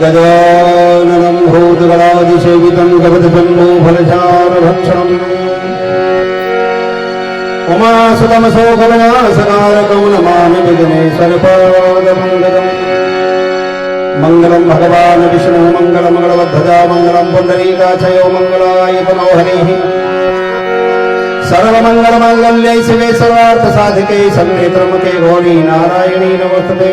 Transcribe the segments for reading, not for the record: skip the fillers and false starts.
गजाननं भूतगणादिसेवितं गवदजम्बूफलचारुभक्षणम् उमासुतमसोफलनाशकारकं नमामि विघ्नेश्वरपादमङ्गलम् मङ्गलं भगवान् विष्णु मङ्गलं मंगलध्वजा मङ्गलं पुण्डरीकाक्षयो मङ्गलायतनो हरिः सर्वमङ्गलमाङ्गल्ये शिवे सर्वार्थसाधिके शरण्ये गौरी नारायणी नमोस्तुते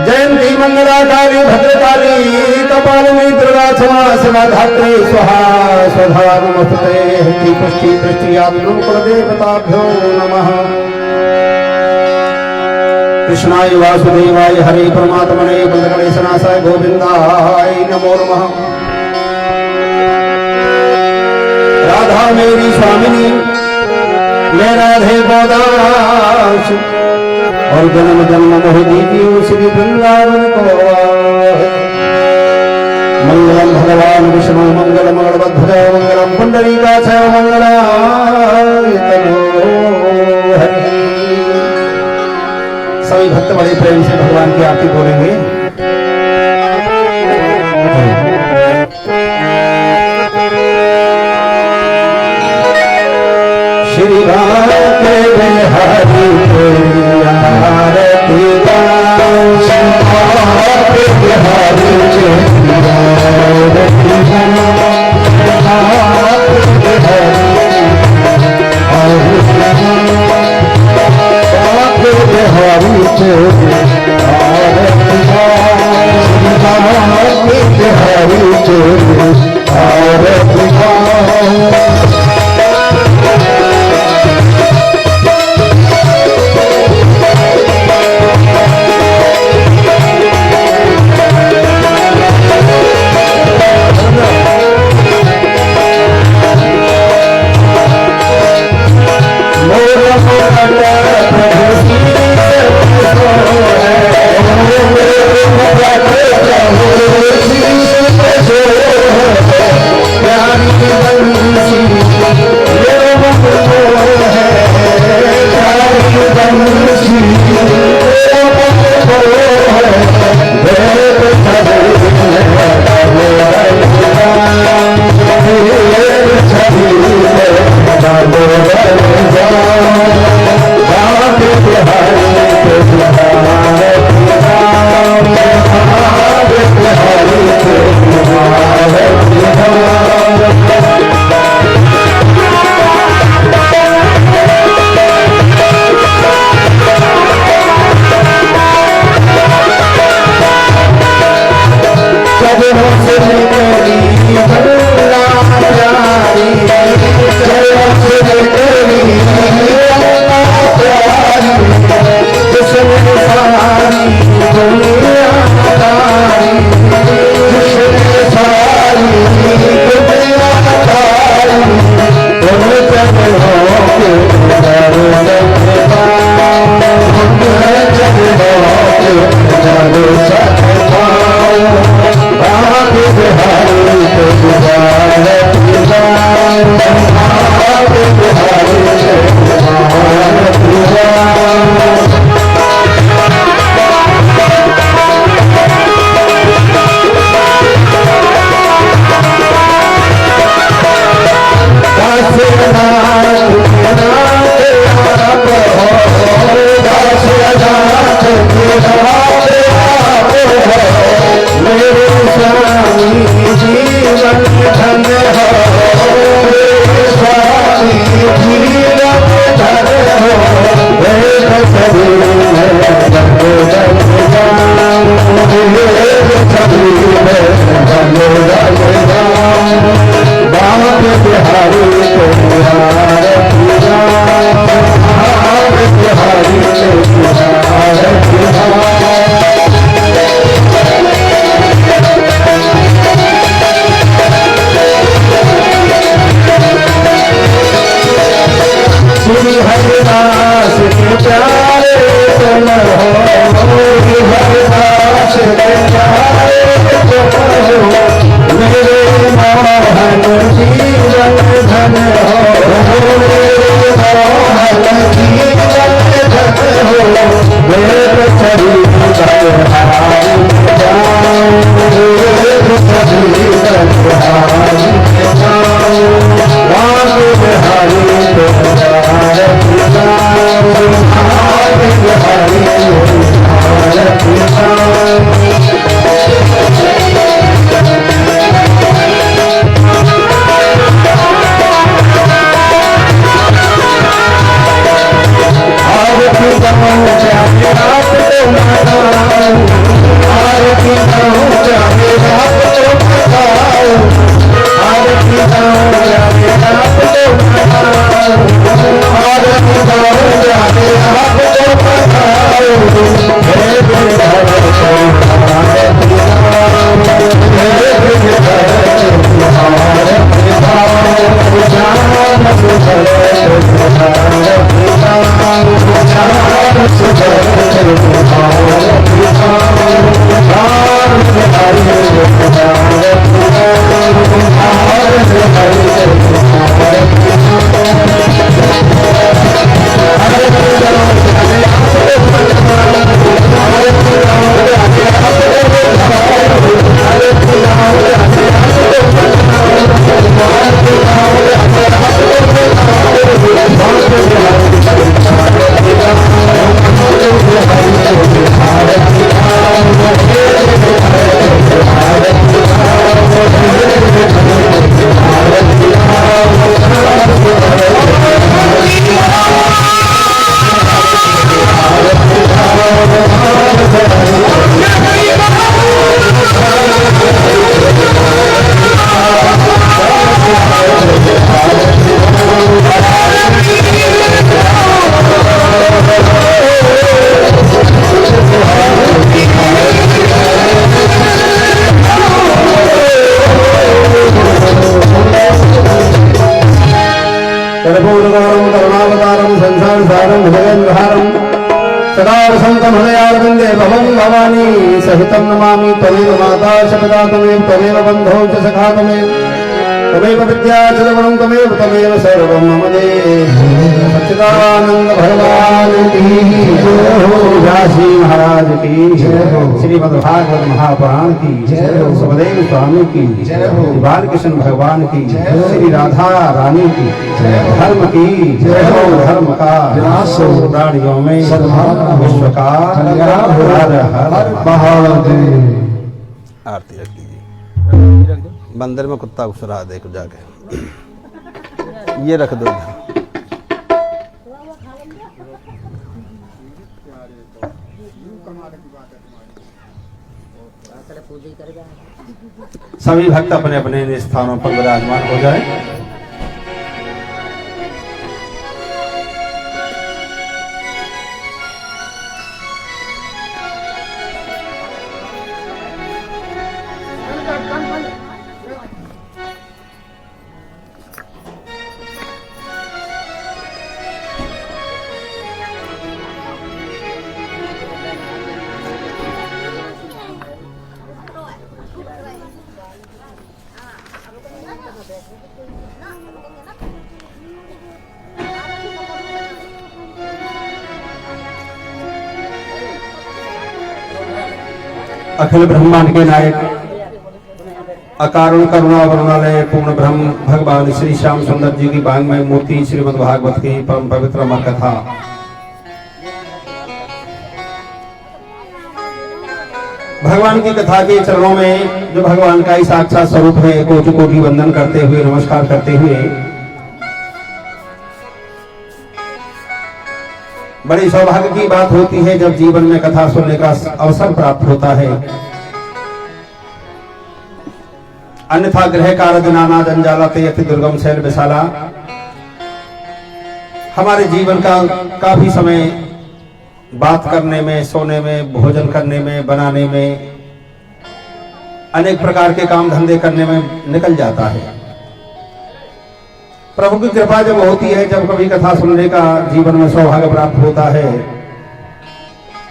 जयंती मंगला काली भद्रकाली कपालिनी दुर्गा क्षमा शिवा धात्री स्वाहा स्वधा नमस्ते हस्ती पुष्टि दृष्टि कुलदेवताभ्यो नमः कृष्णाय वासुदेवाय हरे परमात्मने बलगणेशनाशाय गोविंदाय नमो नमः राधा मेरी स्वामिनी मैं राधे गोदास और जन्म जन्म मोह दीजियो श्री वृंदावन को मंगलम भगवान विष्णु मंगल मंगलध्वजा मंगलम पुंडरीकाक्षय मंगलायतनो हरि। सभी भक्त बड़े प्रेम से भगवान की आरती बोलेंगे। श्री राम के हरि आरती अहं भवानी सहितं नमामि त्वमेव माता च पिता त्वमेव त्वमेव बन्धो च सखा त्वमेव विद्या च द्रविणं त्वमेव सर्वं मम देहि सच्चिदानंद भगवान की जय हो। व्यासी महाराज की जय हो। श्रीमद् भागवत महापुराण की जय हो। सुखदेव स्वामी की जय हो। बालकृष्ण भगवान की जय हो। श्री राधा रानी की जय हो। धर्म की जय हो। धर्म का विनाश हो, प्राणियों में विश्व का कल्याण हो। हर हर महादेव। आरती रख दीजिए। मंदिर में कुत्ता घुस रहा, देखो जाके। ये रख दो। सभी भक्त अपने अपने स्थानों पर विराजमान हो जाए। अखिल ब्रह्मांड के नायक अकारण करुणा वरुणालय पूर्ण ब्रह्म भगवान श्री श्याम सुंदर जी की वांग्मय मूर्ति श्रीमद् भागवत की परम पवित्र अमर कथा भगवान की कथा के चरणों में जो भगवान का ही साक्षात स्वरूप है, कोटि कोटि वंदन करते हुए, नमस्कार करते हुए बड़ी सौभाग्य की बात होती है जब जीवन में कथा सुनने का अवसर प्राप्त होता है। अन्यथा ग्रह कारज नाना जंजाला ते अति दुर्गम शैल विशाला। हमारे जीवन का काफी समय बात करने में, सोने में, भोजन करने में, बनाने में, अनेक प्रकार के काम धंधे करने में निकल जाता है। प्रभु की कृपा जब होती है, जब कभी कथा सुनने का जीवन में सौभाग्य प्राप्त होता है,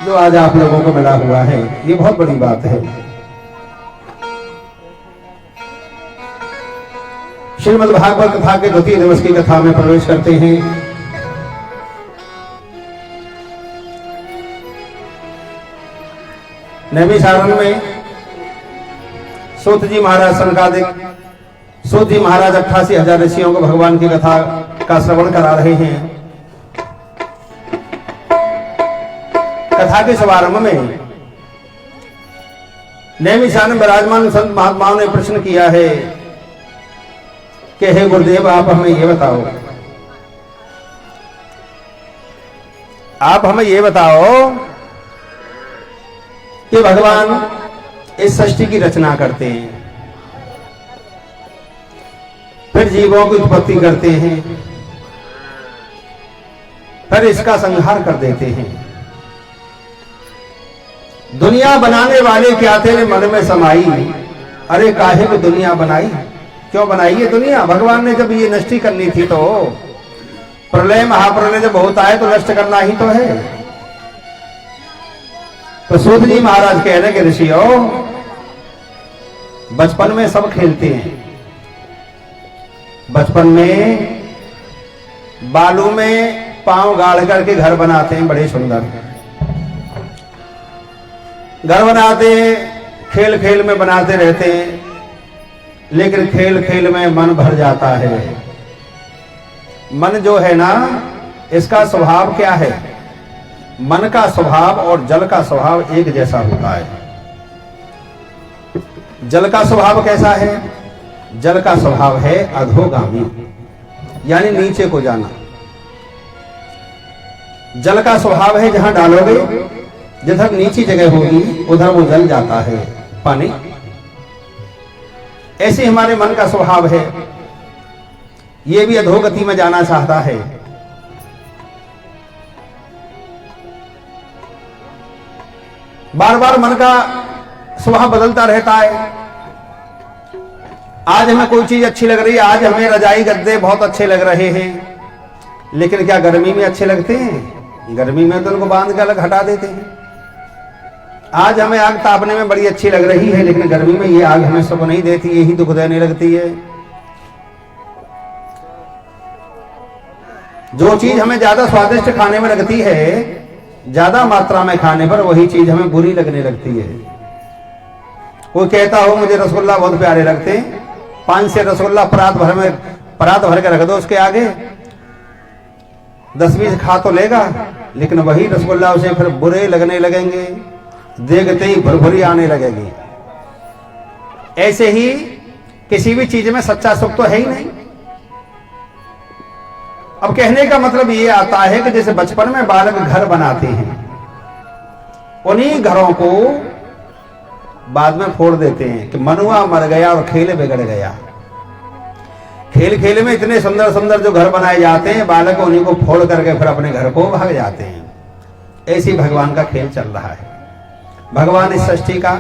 जो आज आप लोगों को मिला हुआ है, ये बहुत बड़ी बात है। श्रीमद् भागवत कथा के द्वितीय दिवस की कथा में प्रवेश करते हैं। नैमिषारण्य में सूत जी महाराज सनकादिक सूत जी महाराज 88,000 ऋषियों को भगवान की कथा का श्रवण करा रहे हैं। कथा के शुभारंभ में नैमिषारण्य विराजमान संत महात्माओं ने प्रश्न किया है कि हे गुरुदेव, आप हमें ये बताओ, कि भगवान इस सृष्टि की रचना करते हैं, फिर जीवों की उत्पत्ति करते हैं, फिर इसका संहार कर देते हैं। दुनिया बनाने वाले क्या तेरे मन में समाई, अरे काहे को दुनिया बनाई, क्यों बनाई ये दुनिया? भगवान ने जब ये नष्टि करनी थी तो प्रलय महाप्रलय जब होता है तो नष्ट करना ही तो है। तो सूत जी महाराज कह रहे कि ऋषियों, बचपन में सब खेलते हैं, बचपन में बालू में पांव गाड़ करके घर बनाते हैं, बड़े सुंदर घर बनाते हैं, खेल खेल में बनाते रहते हैं, लेकिन खेल खेल में मन भर जाता है। मन जो है ना, इसका स्वभाव क्या है? मन का स्वभाव और जल का स्वभाव एक जैसा होता है। जल का स्वभाव कैसा है? जल का स्वभाव है अधोगामी, यानी नीचे को जाना। जल का स्वभाव है जहां डालोगे, जिधर नीची जगह होगी उधर वो जल जाता है पानी। ऐसे हमारे मन का स्वभाव है, ये भी अधोगति में जाना चाहता है। बार बार मन का स्वभाव बदलता रहता है। आज हमें कोई चीज अच्छी लग रही है, आज हमें रजाई गद्दे बहुत अच्छे लग रहे हैं, लेकिन क्या गर्मी में अच्छे लगते हैं? गर्मी में तो उनको बांध के अलग हटा देते हैं। आज हमें आग तापने में बड़ी अच्छी लग रही है, लेकिन गर्मी में ये आग हमें सुख नहीं देती, यही दुख देने लगती है। जो चीज हमें ज्यादा स्वादिष्ट खाने में लगती है, ज्यादा मात्रा में खाने पर वही चीज हमें बुरी लगने लगती है। कोई कहता हो मुझे रसगुल्ला बहुत प्यारे लगते हैं, 5 से रसगुल्ला परात भर के रख दो उसके आगे, 10-20 खा तो लेगा, लेकिन वही रसगुल्ला उसे फिर बुरे लगने लगेंगे, देखते ही भुरभुरी आने लगेगी। ऐसे ही किसी भी चीज में सच्चा सुख तो है ही नहीं। अब कहने का मतलब ये आता है कि जैसे बचपन में बालक घर बनाते हैं, उन्हीं घरों को बाद में फोड़ देते हैं कि मनुआ मर गया और खेल बिगड़ गया। खेल खेल में इतने सुंदर सुंदर जो घर बनाए जाते हैं, बालक उन्हीं को फोड़ करके फिर अपने घर को भाग जाते हैं। ऐसी भगवान का खेल चल रहा है। भगवान इस सृष्टि का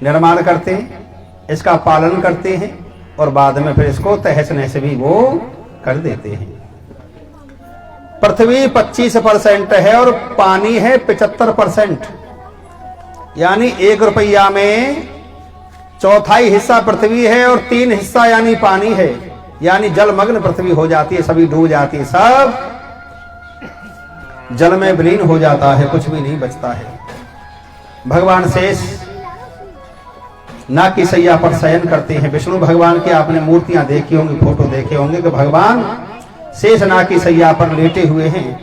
निर्माण करते हैं, इसका पालन करते हैं और बाद में फिर इसको तहस नहस भी वो कर देते हैं। पृथ्वी 25% है और पानी है 75%, यानी 1 रुपया में 1/4 हिस्सा पृथ्वी है और 3 हिस्सा यानी पानी है, यानी जलमग्न पृथ्वी हो जाती है, सभी डूब जाती है, सब जल में विलीन हो जाता है, कुछ भी नहीं बचता है। भगवान शेष ना की सैया पर शयन करते हैं। विष्णु भगवान की आपने मूर्तियां देखी होंगी, फोटो देखे होंगे कि भगवान शेष ना की सैया पर लेटे हुए हैं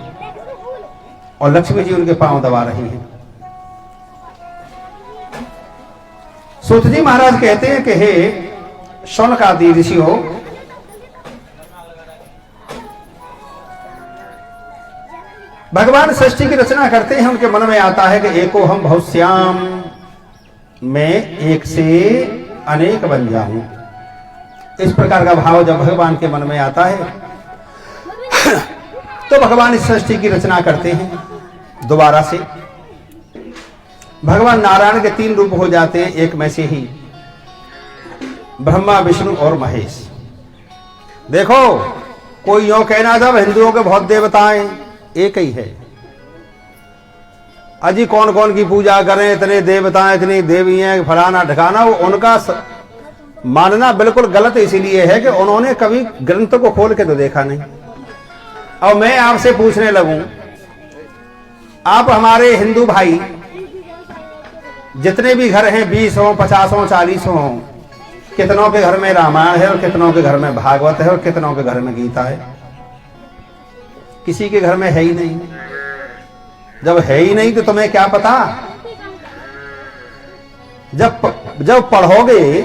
और लक्ष्मी जी उनके पांव दबा रही हैं। सूत जी महाराज कहते हैं कि हे शौनकादि ऋषियों, भगवान सृष्टि की रचना करते हैं, उनके मन में आता है कि एको हम बहुश्याम, मैं एक से अनेक बन जाऊं। इस प्रकार का भाव जब भगवान के मन में आता है तो भगवान इस सृष्टि की रचना करते हैं दोबारा से। भगवान नारायण के 3 रूप हो जाते हैं, एक में से ही ब्रह्मा, विष्णु और महेश। देखो, कोई यूं कहना था हिंदुओं के बहुत देवताएं, एक ही है। अजी कौन कौन की पूजा करें, इतने देवताएं, इतनी देवियां, फलाना ढकाना, वो उनका मानना बिल्कुल गलत इसीलिए है कि उन्होंने कभी ग्रंथ को खोल के तो देखा नहीं। अब मैं आपसे पूछने लगूं, आप हमारे हिंदू भाई जितने भी घर हैं, 20 हो, 50 हो, 40 हो, कितनों के घर में रामायण है और कितनों के घर में भागवत है और कितनों के घर में गीता है? किसी के घर में है ही नहीं। जब है ही नहीं तो तुम्हें क्या पता? जब पढ़ोगे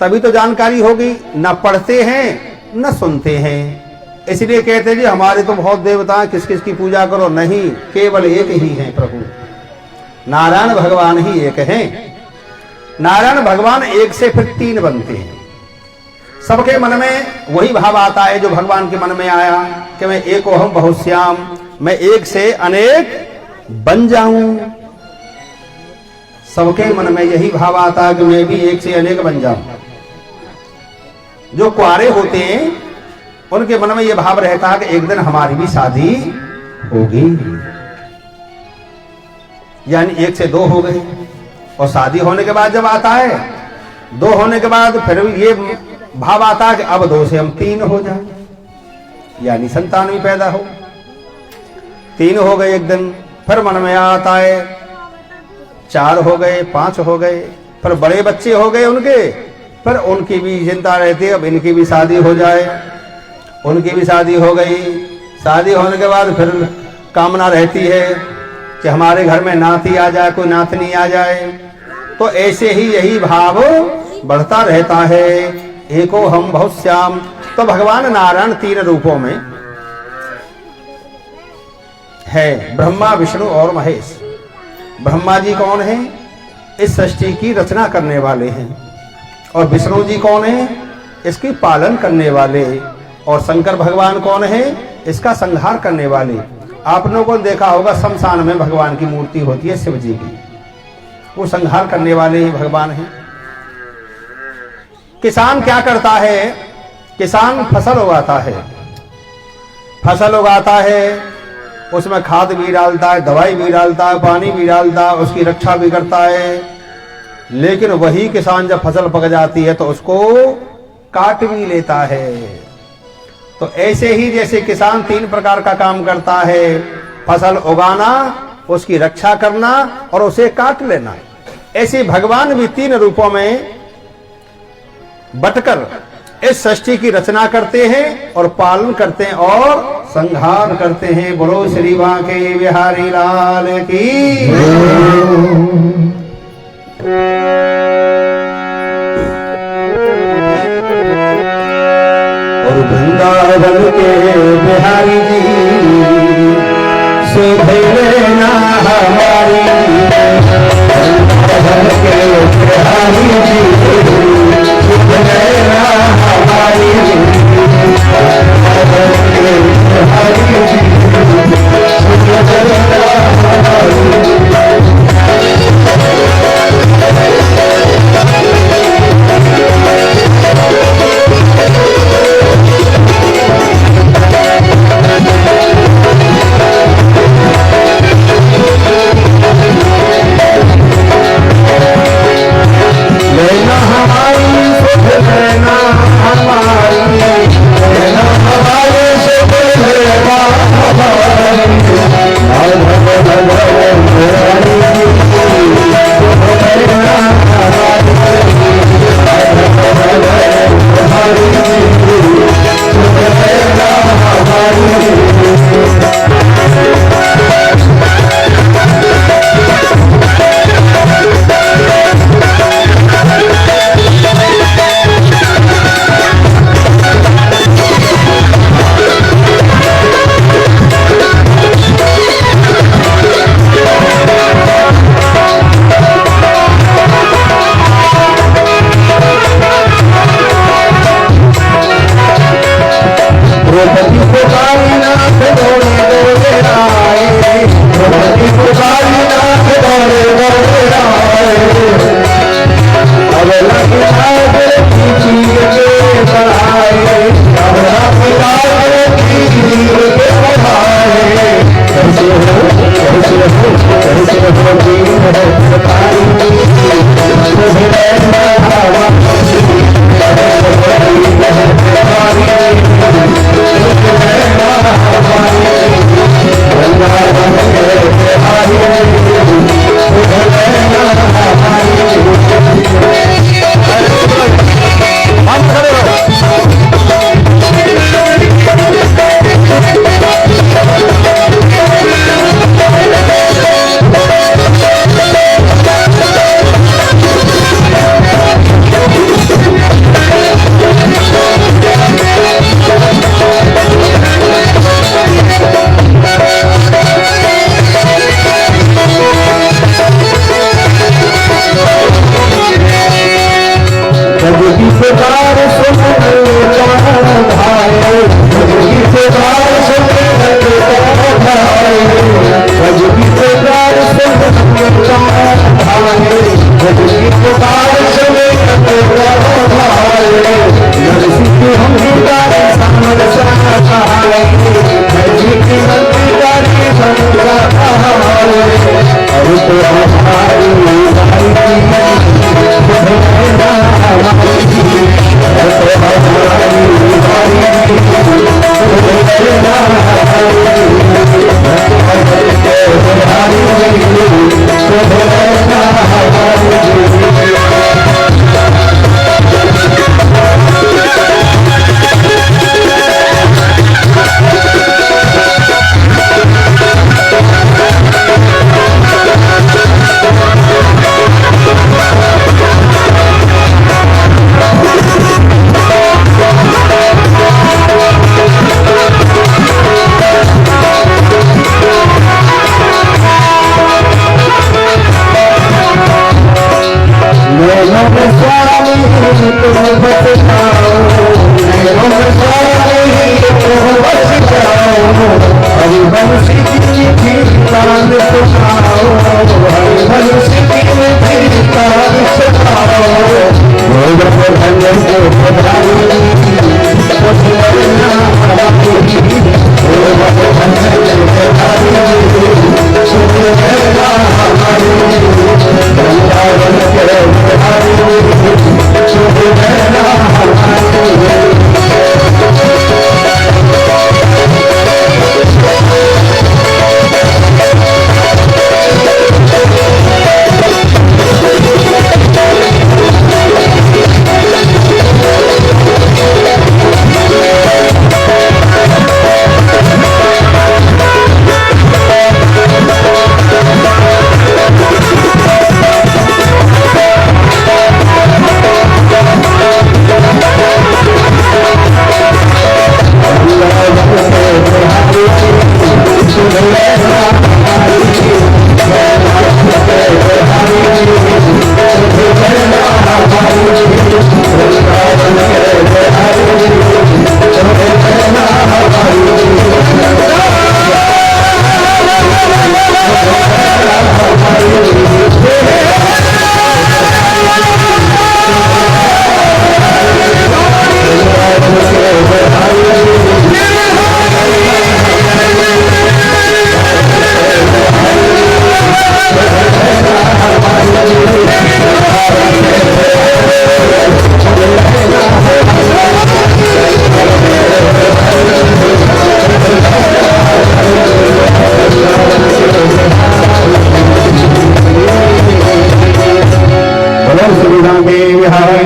तभी तो जानकारी होगी। न पढ़ते हैं न सुनते हैं, इसलिए कहते जी हमारे तो बहुत देवता हैं, किस किस की पूजा करो। नहीं, केवल एक ही है प्रभु, नारायण भगवान ही एक हैं। नारायण भगवान एक से फिर 3 बनते हैं। सबके मन में वही भाव आता है जो भगवान के मन में आया कि मैं एको हम बहुश्याम, मैं एक से अनेक बन जाऊं। सबके मन में यही भाव आता है कि मैं भी एक से अनेक बन जाऊं। जो कुआरे होते हैं उनके मन में यह भाव रहता है कि एक दिन हमारी भी शादी होगी, यानी 1 से 2 हो गए। और शादी होने के बाद जब आता है 2 होने के बाद फिर ये भाव आता है कि अब 2 से हम 3 हो जाए, यानी संतान भी पैदा हो। 3 हो गए एक दिन, फिर मन में आता है 4 हो गए, 5 हो गए, फिर बड़े बच्चे हो गए उनके, फिर उनकी भी चिंता रहती है अब इनकी भी शादी हो जाए। उनकी भी शादी हो गई। शादी होने के बाद फिर कामना रहती है कि हमारे घर में नाती आ जाए, कोई नातनी आ जाए। तो ऐसे ही यही भाव बढ़ता रहता है। एको हम बहुश्याम। तो भगवान नारायण 3 रूपों में है, ब्रह्मा, विष्णु और महेश। ब्रह्मा जी कौन है? इस सृष्टि की रचना करने वाले हैं। और विष्णु जी कौन है? इसकी पालन करने वाले। और शंकर भगवान कौन है? इसका संहार करने वाले। आप लोगों को देखा होगा शमशान में भगवान की मूर्ति होती है शिव जी की, वो संहार करने वाले ही भगवान हैं। किसान क्या करता है? किसान फसल उगाता है। फसल उगाता है, उसमें खाद भी डालता है, दवाई भी डालता है, पानी भी डालता है, उसकी रक्षा भी करता है। लेकिन वही किसान जब फसल पक जाती है तो उसको काट भी लेता है। तो ऐसे ही जैसे किसान 3 प्रकार का काम करता है, फसल उगाना, उसकी रक्षा करना और उसे काट लेना, ऐसे भगवान भी 3 रूपों में बटकर इस सृष्टि की रचना करते हैं और पालन करते हैं और संहार करते हैं। बोलो श्री बांके बिहारी लाल की। और वृंदावन के बिहारी जी शोभे लेना हमारी, वृंदावन के बिहारी जी शोभे लेना हमारी, वृंदावन के बिहारी जी शोभे लेना हमारी।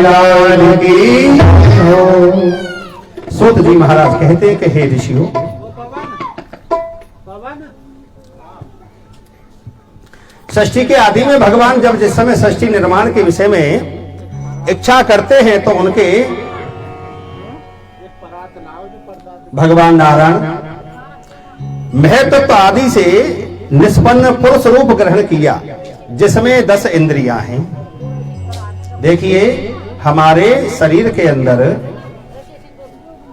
लाल की हो। सूत जी महाराज कहते हैं कि हे ऋषियों, षष्ठी के आदि में भगवान जब जिस समय षष्ठी निर्माण के विषय में इच्छा करते हैं तो उनके भगवान नारायण महत्व आदि से निष्पन्न पुरुष रूप ग्रहण किया, जिसमें 10 इंद्रियां हैं। देखिए, हमारे शरीर के अंदर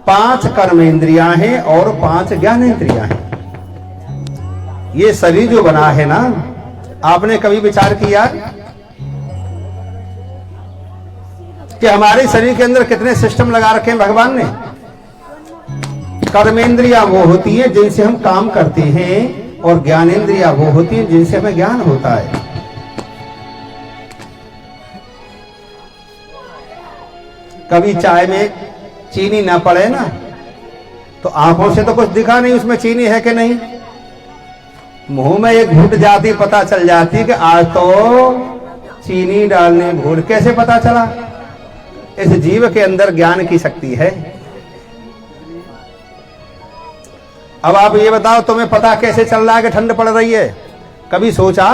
5 कर्म इंद्रियां हैं और 5 ज्ञान इंद्रियां हैं। ये शरीर जो बना है ना, आपने कभी विचार किया कि हमारे शरीर के अंदर कितने सिस्टम लगा रखे हैं भगवान ने? कर्मेंद्रियां वो होती हैं जिनसे हम काम करते हैं, और ज्ञानेंद्रियां वो होती हैं जिनसे हमें ज्ञान होता है। कभी चाय में चीनी ना पड़े ना, तो आंखों से तो कुछ दिखा नहीं उसमें चीनी है कि नहीं, मुंह में एक घूंट जाती पता चल जाती कि आज तो चीनी डालने भूल। कैसे पता चला? इस जीव के अंदर ज्ञान की शक्ति है। अब आप ये बताओ, तुम्हें पता कैसे चल रहा है कि ठंड पड़ रही है? कभी सोचा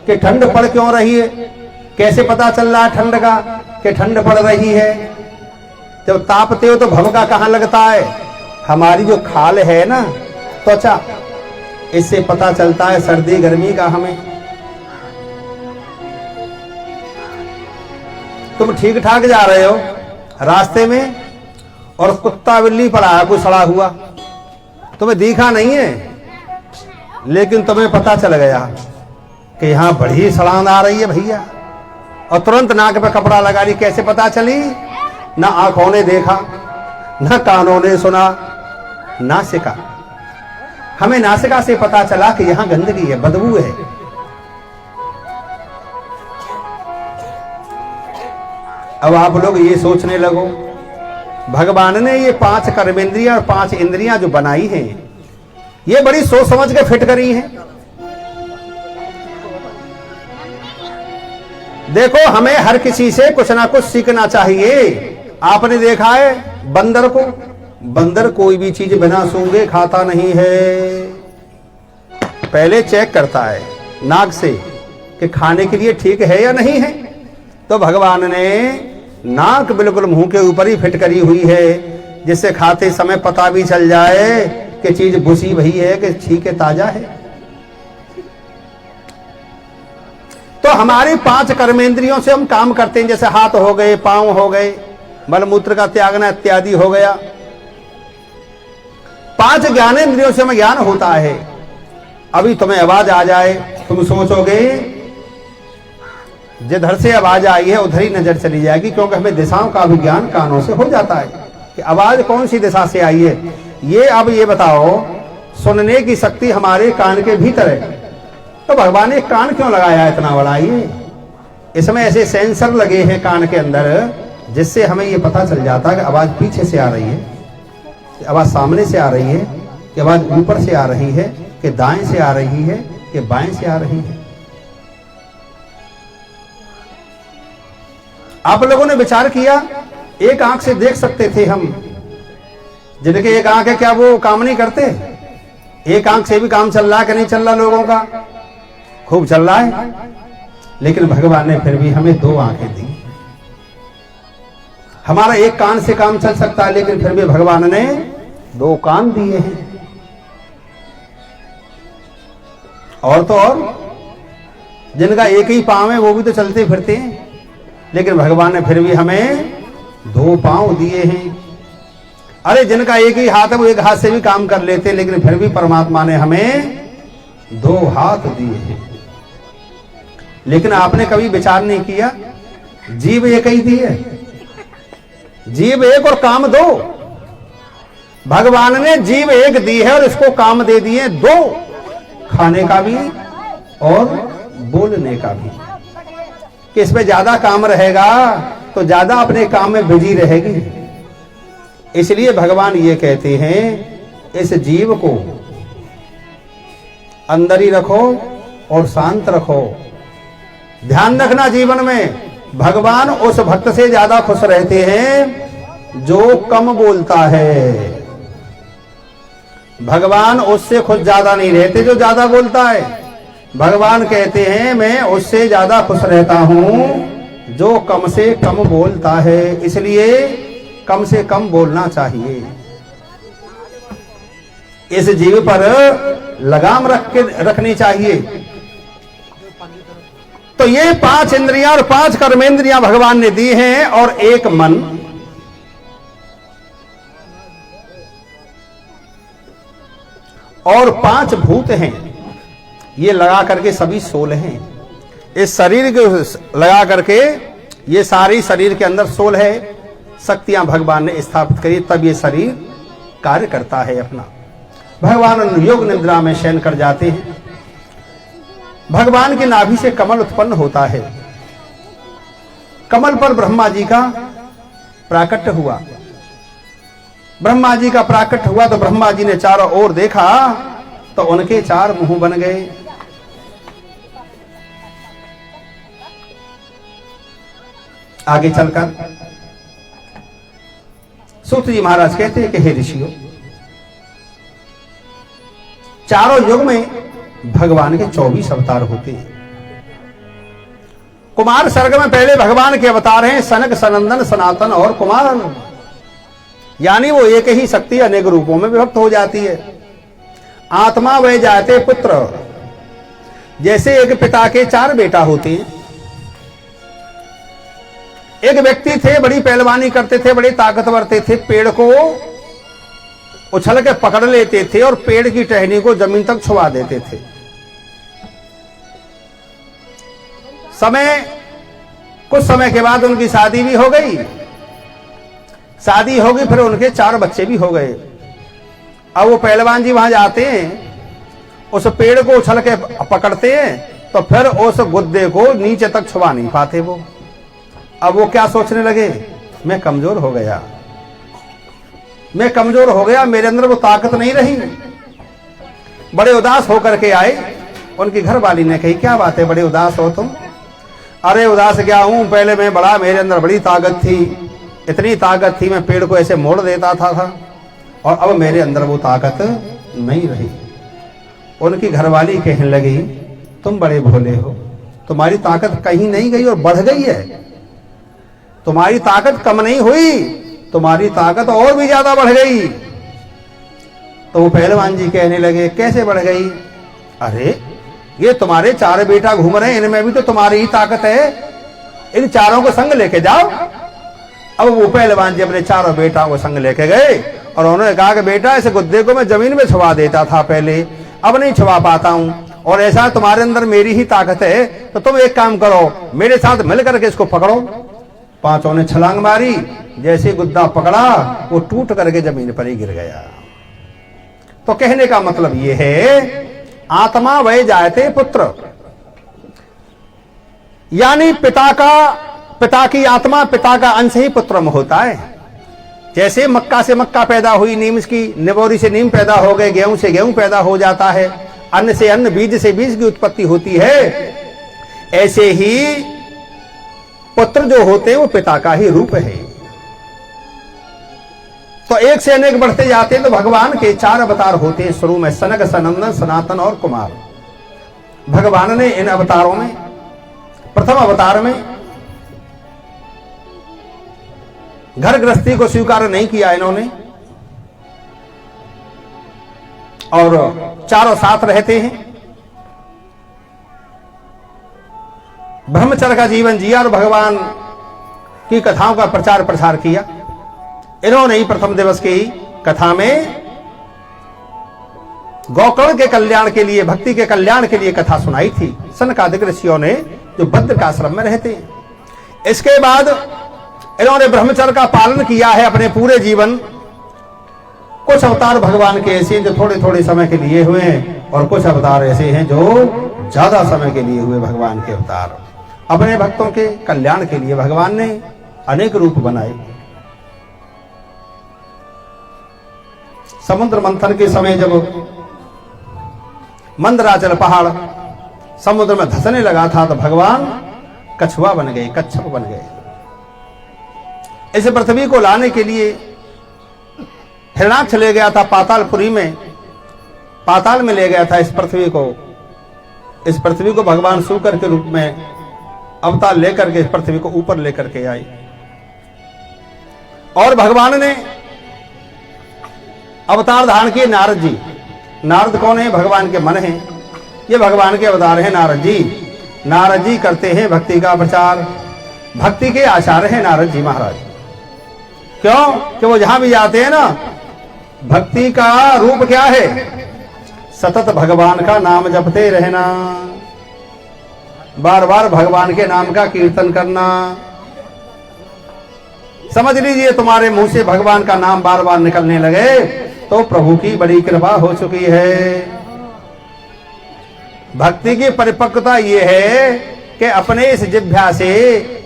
कि ठंड पड़ क्यों रही है? कैसे पता चल रहा है ठंड का कि ठंड पड़ रही है? जब तापते हो तो भभका कहां लगता है? हमारी जो खाल है ना, त्वचा, इससे पता चलता है सर्दी गर्मी का हमें। तुम ठीक ठाक जा रहे हो रास्ते में और कुत्ता बिल्ली पड़ा है कोई सड़ा हुआ, तुम्हें दिखा नहीं है, लेकिन तुम्हें पता चल गया कि यहां बड़ी सड़ान आ रही है भैया, और तुरंत नाक पे कपड़ा लगा ली। कैसे पता चली? ना आंखों ने देखा, ना कानों ने सुना, नासिका। हमें नासिका से पता चला कि यहां गंदगी है, बदबू है। अब आप लोग ये सोचने लगो, भगवान ने ये 5 कर्मेंद्रियां और 5 इंद्रियां जो बनाई हैं, ये बड़ी सोच समझ के फिट करी हैं। देखो, हमें हर किसी से कुछ ना कुछ सीखना चाहिए। आपने देखा है बंदर को, बंदर कोई भी चीज बिना सूंघे खाता नहीं है, पहले चेक करता है नाक से कि खाने के लिए ठीक है या नहीं है। तो भगवान ने नाक बिल्कुल मुंह के ऊपर ही फिट करी हुई है, जिससे खाते समय पता भी चल जाए कि चीज भूसी भई है कि ठीक है, ताजा है। तो हमारी 5 कर्मेंद्रियों से हम काम करते हैं, जैसे हाथ हो गए, पांव हो गए, मलमूत्र का त्यागना इत्यादि हो गया। 5 ज्ञानेंद्रियों से हमें ज्ञान होता है। अभी तुम्हें आवाज आ जाए, तुम सोचोगे जिधर से आवाज आई है उधर ही नजर चली जाएगी, क्योंकि हमें दिशाओं का भी ज्ञान कानों से हो जाता है कि आवाज कौन सी दिशा से आई है। ये अब ये बताओ, सुनने की शक्ति हमारे कान के भीतर है, तो भगवान ने कान क्यों लगाया इतना बड़ा? ये इसमें ऐसे सेंसर लगे हैं कान के अंदर, जिससे हमें ये पता चल जाता है कि आवाज पीछे से आ रही है, कि आवाज सामने से आ रही है, कि आवाज ऊपर से आ रही है, कि दाएं से आ रही है, कि बाएं से आ रही है। आप लोगों ने विचार किया, एक आंख से देख सकते थे हम, जिनके एक आंख है, क्या वो काम नहीं करते? एक आंख से भी काम चल रहा है कि नहीं चल रहा? लोगों का खूब चल रहा है, लेकिन भगवान ने फिर भी हमें 2 आंखें दी। हमारा एक कान से काम चल सकता है, लेकिन फिर भी भगवान ने 2 कान दिए हैं। और तो और जिनका एक ही पांव है वो भी तो चलते फिरते हैं, लेकिन भगवान ने फिर भी हमें 2 पांव दिए हैं। अरे जिनका एक ही हाथ है वो एक हाथ से भी काम कर लेते, लेकिन फिर भी परमात्मा ने हमें 2 हाथ दिए हैं। लेकिन आपने कभी विचार नहीं किया, जीव एक ही दी है, जीव एक और काम 2। भगवान ने जीव एक दी है और इसको काम दे दिए 2, खाने का भी और बोलने का भी। कि इसमें ज्यादा काम रहेगा तो ज्यादा अपने काम में बिजी रहेगी। इसलिए भगवान ये कहते हैं, इस जीव को अंदर ही रखो और शांत रखो। ध्यान रखना जीवन में, भगवान उस भक्त से ज्यादा खुश रहते हैं जो कम बोलता है। भगवान उससे खुश ज्यादा नहीं रहते जो ज्यादा बोलता है। भगवान कहते हैं मैं उससे ज्यादा खुश रहता हूं जो कम से कम बोलता है। इसलिए कम से कम बोलना चाहिए। इस जीव पर लगाम रखनी चाहिए। तो ये 5 इंद्रियां और 5 कर्मेंद्रियां भगवान ने दी हैं और एक मन। और 5 भूत हैं। ये लगा करके सभी 16 हैं। इस शरीर को लगा करके ये सारी शरीर के अंदर 16 शक्तियां भगवान ने स्थापित करी, तब ये शरीर कार्य करता है अपना। भगवान योग निद्रा में शयन कर जाते हैं। भगवान की नाभि से कमल उत्पन्न होता है। कमल पर ब्रह्मा जी का प्राकट्य हुआ। ब्रह्मा जी का प्राकट्य हुआ तो ब्रह्मा जी ने चारों ओर देखा तो उनके 4 मुंह बन गए। आगे चलकर सूत जी महाराज कहते हैं कि हे ऋषियों, चारों युग में भगवान के 24 अवतार होते हैं। कुमार सर्ग में पहले भगवान के अवतार हैं सनक, सनंदन, सनातन और कुमार। यानी वो एक ही शक्ति अनेक रूपों में विभक्त हो जाती है। आत्मा वह जाते पुत्र। जैसे एक पिता के 4 बेटा होते हैं। एक व्यक्ति थे, बड़ी पहलवानी करते थे, बड़े ताकतवर थे, पेड़ को उछल के पकड़ लेते थे और पेड़ की टहनी को जमीन तक छुआ देते थे। कुछ समय के बाद उनकी शादी भी हो गई। शादी होगी, फिर उनके 4 बच्चे भी हो गए। अब वो पहलवान जी वहां जाते हैं, उस पेड़ को उछल के पकड़ते हैं तो फिर उस गुद्दे को नीचे तक छुआ नहीं पाते वो। अब वो क्या सोचने लगे, मैं कमजोर हो गया, मैं कमजोर हो गया, मेरे अंदर वो ताकत नहीं रही। बड़े उदास होकर के आए। उनकी घरवाली ने कही क्या बात है, बड़े उदास हो तुम? अरे उदास क्या हूं, पहले मैं बड़ा, मेरे अंदर बड़ी ताकत थी, इतनी ताकत थी मैं पेड़ को ऐसे मोड़ देता था और अब मेरे अंदर वो ताकत नहीं रही। उनकी घरवाली कहने लगी तुम बड़े भोले हो, तुम्हारी ताकत कहीं नहीं गई और बढ़ गई है। तुम्हारी ताकत कम नहीं हुई, तुम्हारी ताकत और भी ज्यादा बढ़ गई। तो वो पहलवान जी कहने लगे कैसे बढ़ गई? अरे ये तुम्हारे 4 बेटा घूम रहे हैं, इनमें भी तो तुम्हारी ही ताकत है, इन चारों को संग लेके जाओ। अब वो पहलवान जी अपने 4 बेटाओं को संग लेके गए और उन्होंने कहा कि बेटा इस गुद्दे को मैं जमीन में छुपा देता था पहले, अब नहीं छुपा पाता हूं, और ऐसा तुम्हारे अंदर मेरी ही ताकत है, तो तुम एक काम करो, मेरे साथ मिलकर के इसको पकड़ो। 5 ने छलांग मारी, जैसे गुद्दा पकड़ा वो टूट करके जमीन पर ही गिर गया। तो कहने का मतलब ये है आत्मा वह जायते पुत्र। यानी पिता की आत्मा, पिता का अंश ही पुत्र में होता है। जैसे मक्का से मक्का पैदा हुई, नीम की निबोरी से नीम पैदा हो गए, गेहूं से गेहूं पैदा हो जाता है, अन्न से अन्न, बीज से बीज की उत्पत्ति होती है। ऐसे ही पुत्र जो होते हैं वो पिता का ही रूप है। तो एक से अनेक बढ़ते जाते हैं। तो भगवान के 4 अवतार होते हैं शुरू में, सनक, सनंदन, सनातन और कुमार। भगवान ने इन अवतारों में प्रथम अवतार में घर गृहस्थी को स्वीकार नहीं किया इन्होंने, और चारों साथ रहते हैं, ब्रह्मचर्य का जीवन जिया और भगवान की कथाओं का प्रचार प्रसार किया। इन्होंने ही प्रथम दिवस की कथा में गौकर्ण के कल्याण के लिए, भक्ति के कल्याण के लिए कथा सुनाई थी सनकादिक ऋषियों ने, जो बद्रिकाश्रम में रहते हैं। इसके बाद इन्होंने ब्रह्मचर्य का पालन किया है अपने पूरे जीवन। कुछ अवतार भगवान के ऐसे जो थोड़े थोड़े समय के लिए हुए हैं, और कुछ अवतार ऐसे हैं जो ज्यादा समय के लिए हुए भगवान के अवतार। अपने भक्तों के कल्याण के लिए भगवान ने अनेक रूप बनाए। समुद्र मंथन के समय जब मंदराचल पहाड़ समुद्र में धंसने लगा था, तो भगवान कछुआ बन गए, कच्छप बन गए। इस पृथ्वी को लाने के लिए हिरणाक्ष ले गया था पातालपुरी में, पाताल में ले गया था इस पृथ्वी को। इस पृथ्वी को भगवान शूकर के रूप में अवतार लेकर के इस पृथ्वी को ऊपर लेकर के आए। और भगवान ने अवतार धारण किए नारद जी। नारद कौन है? भगवान के मन हैं। ये भगवान के अवतार हैं नारद जी। नारद जी करते हैं भक्ति का प्रचार, भक्ति के आचार्य हैं नारद जी महाराज। क्यों? कि वो जहां भी जाते हैं ना, भक्ति का रूप क्या है? सतत भगवान का नाम जपते रहना, बार बार भगवान के नाम का कीर्तन करना। समझ लीजिए तुम्हारे मुंह से भगवान का नाम बार बार निकलने लगे तो प्रभु की बड़ी कृपा हो चुकी है। भक्ति की परिपक्वता ये है कि अपने इस जिह्वा से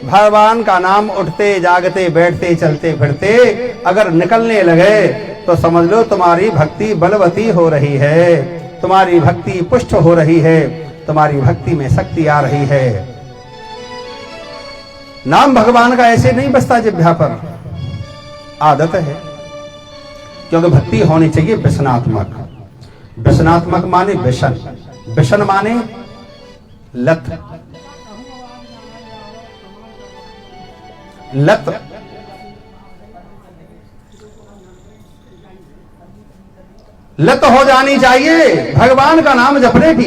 भगवान का नाम उठते जागते बैठते चलते फिरते अगर निकलने लगे तो समझ लो तुम्हारी भक्ति बलवती हो रही है, तुम्हारी भक्ति पुष्ट हो रही है, तुम्हारी भक्ति में शक्ति आ रही है। नाम भगवान का ऐसे नहीं बसता जिह्वा पर, आदत है। क्योंकि भक्ति होनी चाहिए व्यसनात्मक। व्यसनात्मक माने व्यसन, व्यसन माने लत। लत लत हो जानी चाहिए भगवान का नाम जपने की।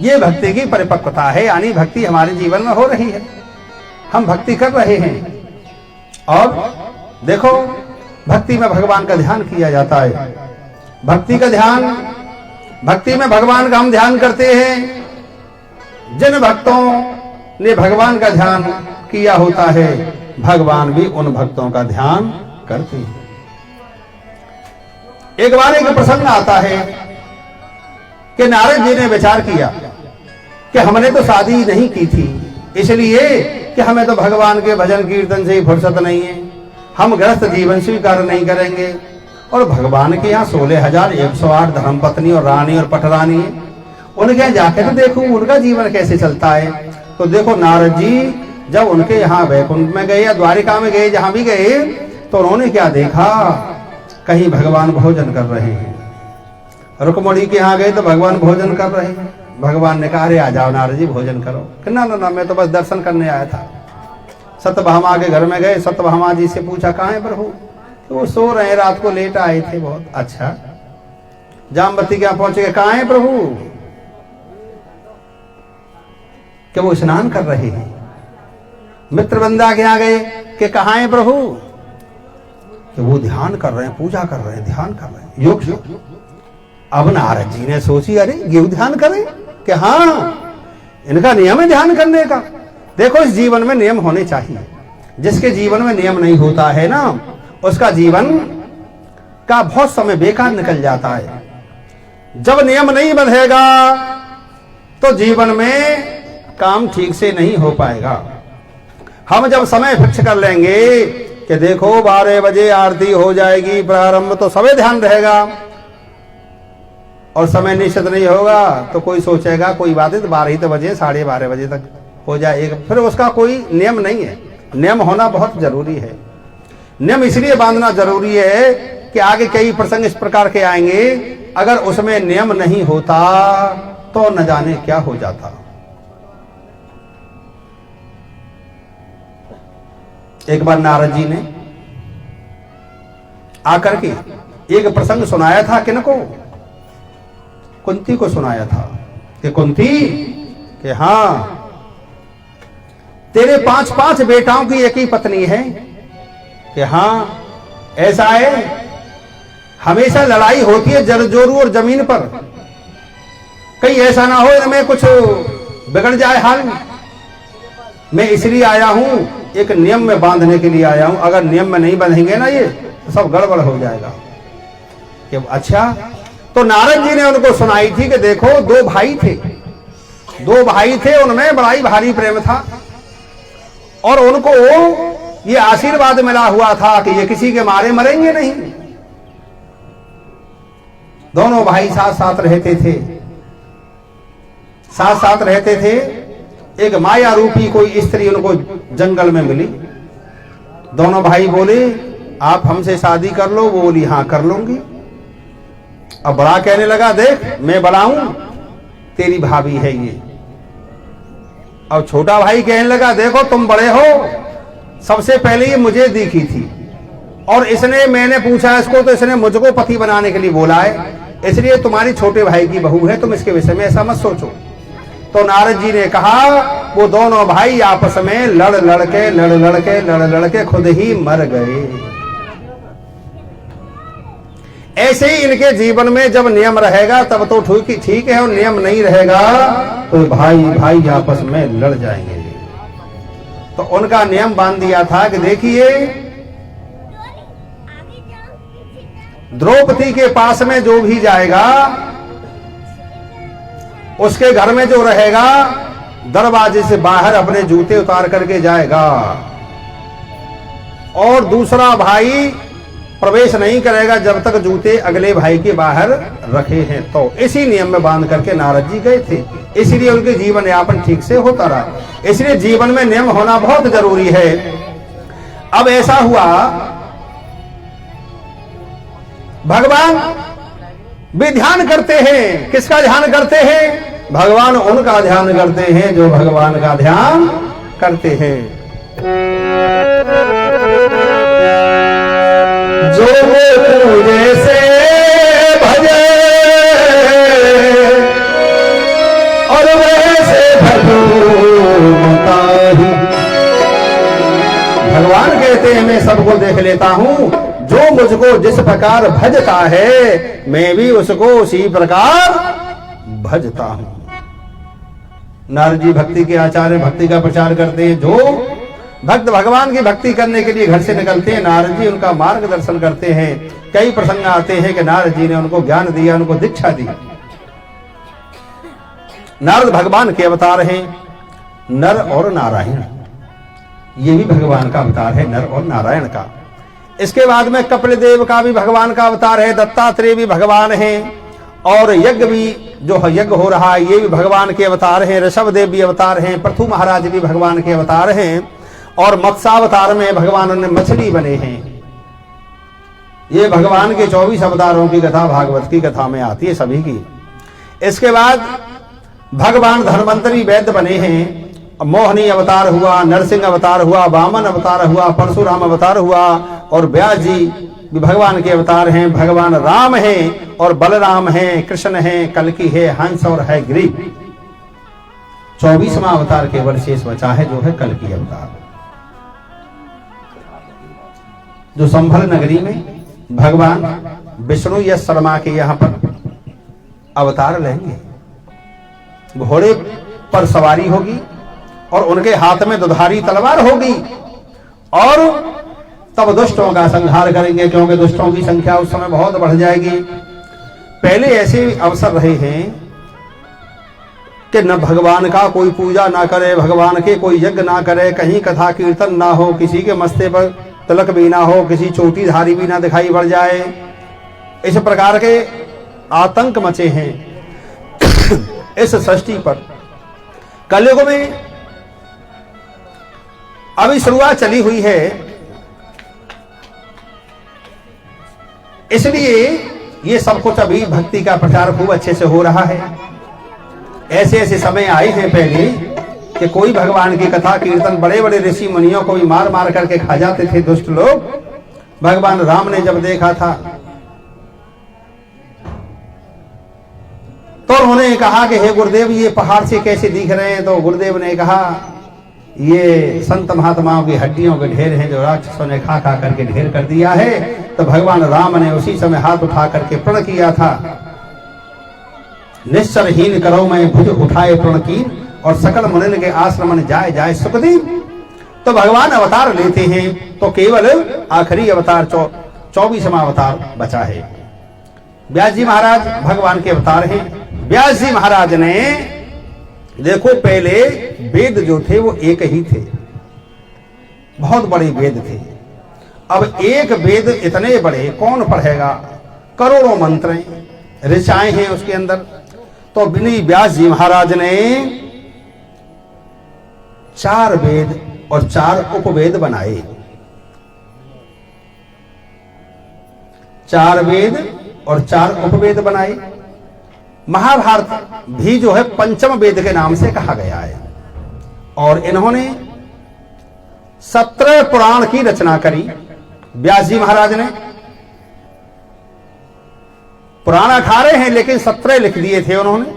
ये भक्ति की परिपक्वता है, यानी भक्ति हमारे जीवन में हो रही है, हम भक्ति कर रहे हैं। और देखो भक्ति में भगवान का ध्यान किया जाता है। भक्ति का ध्यान, भक्ति में भगवान का हम ध्यान करते हैं। जिन भक्तों ने भगवान का ध्यान किया होता है, भगवान भी उन भक्तों का ध्यान करते हैं। एक बार एक प्रसंग आता है कि नारद जी ने विचार किया कि हमने तो शादी नहीं की थी, इसलिए कि हमें तो भगवान के भजन कीर्तन से ही फुर्सत नहीं है, हम गृहस्थ जीवन स्वीकार नहीं करेंगे। और भगवान के यहाँ 16,108 धर्मपत्नी और रानी और पटरानी है, उनके यहाँ जाके तो देखूं उनका जीवन कैसे चलता है। तो देखो नारद जी जब उनके यहाँ वैकुंठ में गए या द्वारिका में गए, जहां भी गए, तो उन्होंने क्या देखा? कहीं भगवान भोजन कर रहे हैं। रुक्मणी के यहाँ गए तो भगवान भोजन कर रहे हैं। भगवान ने कहा अरे आ जाओ नारद जी भोजन करो। कि ना ना ना, मैं तो बस दर्शन करने आया था। सत्यभामा के घर में गए, सत्यभामा जी से पूछा कहाँ है प्रभु? तो वो सो रहे, रात को लेट आए थे बहुत। अच्छा, जामवती के यहाँ पहुंचे गए, कहाँ है प्रभु? कि वो स्नान कर रहे हैं। मित्रवृंदा के यहाँ गए कि कहाँ है प्रभु? कि वो ध्यान कर रहे हैं, पूजा कर रहे हैं, ध्यान कर रहे हैं, योग योग। अब नारद जी ने सोची अरे ये ध्यान करें कि हाँ इनका नियम है ध्यान करने का। देखो इस जीवन में नियम होने चाहिए। जिसके जीवन में नियम नहीं होता है ना, उसका जीवन का बहुत समय बेकार निकल जाता है। जब नियम नहीं बंधेगा तो जीवन में काम ठीक से नहीं हो पाएगा। हम जब समय फिक्स कर लेंगे कि देखो 12 बजे आरती हो जाएगी प्रारंभ, तो समय ध्यान रहेगा, और समय निश्चित नहीं होगा तो कोई सोचेगा कोई बात है तो 12 बजे 12:30 बजे तक हो जाएगा, फिर उसका कोई नियम नहीं है। नियम होना बहुत जरूरी है। नियम इसलिए बांधना जरूरी है कि आगे कई प्रसंग इस प्रकार के आएंगे, अगर उसमें नियम नहीं होता तो न जाने क्या हो जाता। एक बार नारद जी ने आकर के एक प्रसंग सुनाया था, किनको? कुंती को सुनाया था कि कुंती कि हाँ तेरे 5 बेटाओं की एक ही पत्नी है। कि हाँ ऐसा है, हमेशा लड़ाई होती है जरजोरू और जमीन पर, कहीं ऐसा ना हो इनमें कुछ बिगड़ जाए हाल। मैं इसलिए आया हूं, एक नियम में बांधने के लिए आया हूं। अगर नियम में नहीं बांधेंगे ना ये तो सब गड़बड़ हो जाएगा। कि अच्छा, तो नारद जी ने उनको सुनाई थी कि देखो 2 भाई थे, 2 भाई थे, उनमें बड़ा ही भारी प्रेम था, और उनको ये आशीर्वाद मिला हुआ था कि ये किसी के मारे मरेंगे नहीं। दोनों भाई साथ साथ रहते थे, साथ साथ रहते थे। एक माया रूपी कोई स्त्री उनको जंगल में मिली। दोनों भाई बोले आप हमसे शादी कर लो। वो बोली हाँ कर लूंगी। अब बड़ा कहने लगा देख मैं बड़ा हूं, तेरी भाभी है ये। अब छोटा भाई कहने लगा देखो तुम बड़े हो, सबसे पहले ये मुझे दिखी थी और इसने, मैंने पूछा इसको तो इसने मुझको पति बनाने के लिए बोला है, इसलिए तुम्हारी छोटे भाई की बहू है, तुम इसके विषय में ऐसा मत सोचो। तो नारद जी ने कहा वो दोनों भाई आपस में लड़ लड़के खुद ही मर गए। ऐसे ही इनके जीवन में जब नियम रहेगा तब तो ठीक है, और नियम नहीं रहेगा तो भाई भाई आपस में लड़ जाएंगे। तो उनका नियम बांध दिया था कि देखिए द्रौपदी के पास में जो भी जाएगा उसके घर में जो रहेगा दरवाजे से बाहर अपने जूते उतार करके जाएगा और दूसरा भाई प्रवेश नहीं करेगा जब तक जूते अगले भाई के बाहर रखे हैं। तो इसी नियम में बांध करके नारद जी गए थे, इसलिए उनके जीवन यापन ठीक से होता रहा। इसलिए जीवन में नियम होना बहुत जरूरी है। अब ऐसा हुआ भगवान भी ध्यान करते हैं। किसका ध्यान करते हैं? भगवान उनका ध्यान करते हैं जो भगवान का ध्यान करते हैं। जो पूजे से भजे और वैसे भगवान कहते हैं मैं सबको देख लेता हूं, जो मुझको जिस प्रकार भजता है मैं भी उसको उसी प्रकार भजता हूं। नारद जी भक्ति के आचार्य, भक्ति का प्रचार करते हैं। जो भक्त भगवान की भक्ति करने के लिए घर से निकलते हैं नारद जी उनका मार्गदर्शन करते हैं। कई प्रसंग आते हैं कि नारद जी ने उनको ज्ञान दिया, उनको दीक्षा दी। नारद भगवान के अवतार हैं, नर और नारायण। ये भी भगवान का अवतार है, नर और नारायण का। इसके बाद में कपिल देव का भी भगवान का अवतार है, दत्तात्रेय भी भगवान हैं, और यज्ञ भी जो यज्ञ हो रहा है ये भी भगवान के अवतार हैं। ऋषभ देव भी अवतार हैं, पृथु महाराज भी भगवान के अवतार हैं, और मत्स्यावतार में भगवान ने मछली बने हैं। ये भगवान के 24 अवतारों की कथा भागवत की कथा में आती है सभी की। इसके बाद भगवान धन्वंतरी वैद्य बने हैं। मोहिनी अवतार हुआ, नरसिंह अवतार हुआ, वामन अवतार हुआ, परशुराम अवतार हुआ, और व्यास जी भी भगवान के अवतार हैं। भगवान राम हैं और बलराम हैं, कृष्ण हैं, कल्कि है, हंस और है ग्रीव। 24वां अवतार केवल शेष बचा है जो है कल्कि अवतार, जो संभल नगरी में भगवान विष्णु यश शर्मा के यहाँ पर अवतार लेंगे। घोड़े पर सवारी होगी और उनके हाथ में दुधारी तलवार होगी, और तब दुष्टों का संहार करेंगे, क्योंकि दुष्टों की संख्या उस समय बहुत बढ़ जाएगी। पहले ऐसे अवसर रहे हैं कि न भगवान का कोई पूजा ना करे, भगवान के कोई यज्ञ ना करे, कहीं कथा कीर्तन ना हो, किसी के मस्ते पर तिलक भी ना हो, किसी चोटी धारी भी ना दिखाई पड़ जाए। इस प्रकार के आतंक मचे हैं इस सृष्टि पर। कलयुग में अभी शुरुआत चली हुई है, इसलिए ये सब कुछ अभी भक्ति का प्रचार खूब अच्छे से हो रहा है। ऐसे ऐसे समय आए हैं पहले कि कोई भगवान की कथा कीर्तन बड़े बड़े ऋषि मुनियों को भी मार मार करके खा जाते थे दुष्ट लोग। भगवान राम ने जब देखा था तो उन्होंने कहा कि हे गुरुदेव ये पहाड़ से कैसे दिख रहे हैं? तो गुरुदेव ने कहा ये संत महात्माओं की हड्डियों के ढेर हैं जो राक्षसों ने खा खा करके ढेर कर दिया है। तो भगवान राम ने उसी समय हाथ उठा करके प्रण किया था, निश्चरहीन करो मैं भुज उठाए प्रण की, और सकल मुनिन के आश्रम में जाए जाए सुखदेव। तो भगवान अवतार लेते हैं तो केवल आखिरी अवतार 24वां अवतार बचा है। व्यास जी महाराज भगवान के अवतार हैं। व्यास जी महाराज ने देखो पहले वेद जो थे वो एक ही थे, बहुत बड़े वेद थे। अब एक वेद इतने बड़े कौन पढ़ेगा? करोड़ों मंत्र ऋचाएं हैं उसके अंदर। तो व्यास जी महाराज ने 4 वेद और 4 उपवेद बनाए। 4 वेद और 4 उपवेद बनाए। महाभारत भी जो है पंचम वेद के नाम से कहा गया है। और इन्होंने 17 पुराण की रचना करी। व्यास जी महाराज ने पुराण 18 हैं, लेकिन 17 लिख दिए थे उन्होंने।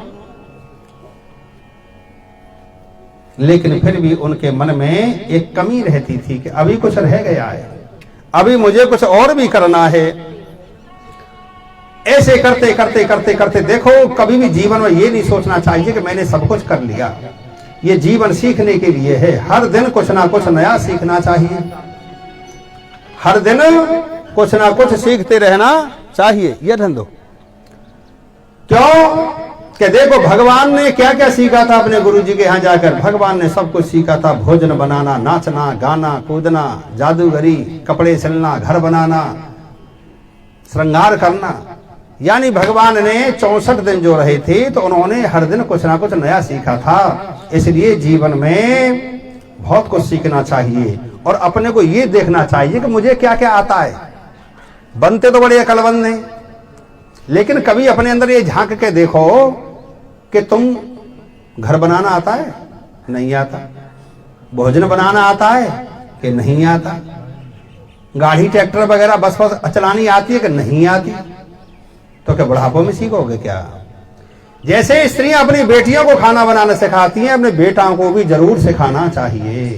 लेकिन फिर भी उनके मन में एक कमी रहती थी कि अभी कुछ रह गया है, अभी मुझे कुछ और भी करना है। ऐसे करते करते करते करते देखो, कभी भी जीवन में ये नहीं सोचना चाहिए कि मैंने सब कुछ कर लिया। ये जीवन सीखने के लिए है। हर दिन कुछ ना कुछ नया सीखना चाहिए। हर दिन कुछ ना कुछ सीखते रहना चाहिए। ये धंधो क्यों कि देखो, भगवान ने क्या क्या सीखा था अपने गुरु जी के यहाँ जाकर। भगवान ने सब कुछ सीखा था। भोजन बनाना, नाचना, गाना, कूदना, जादूगरी, कपड़े सिलना, घर बनाना, श्रृंगार करना। यानी भगवान ने 64 दिन जो रहे थे तो उन्होंने हर दिन कुछ ना कुछ नया सीखा था। इसलिए जीवन में बहुत कुछ सीखना चाहिए और अपने को ये देखना चाहिए कि मुझे क्या क्या आता है। बनते तो बड़े अकलमंद हैं, लेकिन कभी अपने अंदर ये झांक के देखो कि तुम घर बनाना आता है? नहीं आता। भोजन बनाना आता है कि नहीं आता? गाड़ी, ट्रैक्टर वगैरह बस चलानी आती है कि नहीं आती? तो क्या बुढ़ापे में सीखोगे क्या? जैसे स्त्रियां अपनी बेटियों को खाना बनाना सिखाती हैं, अपने बेटाओं को भी जरूर सिखाना चाहिए।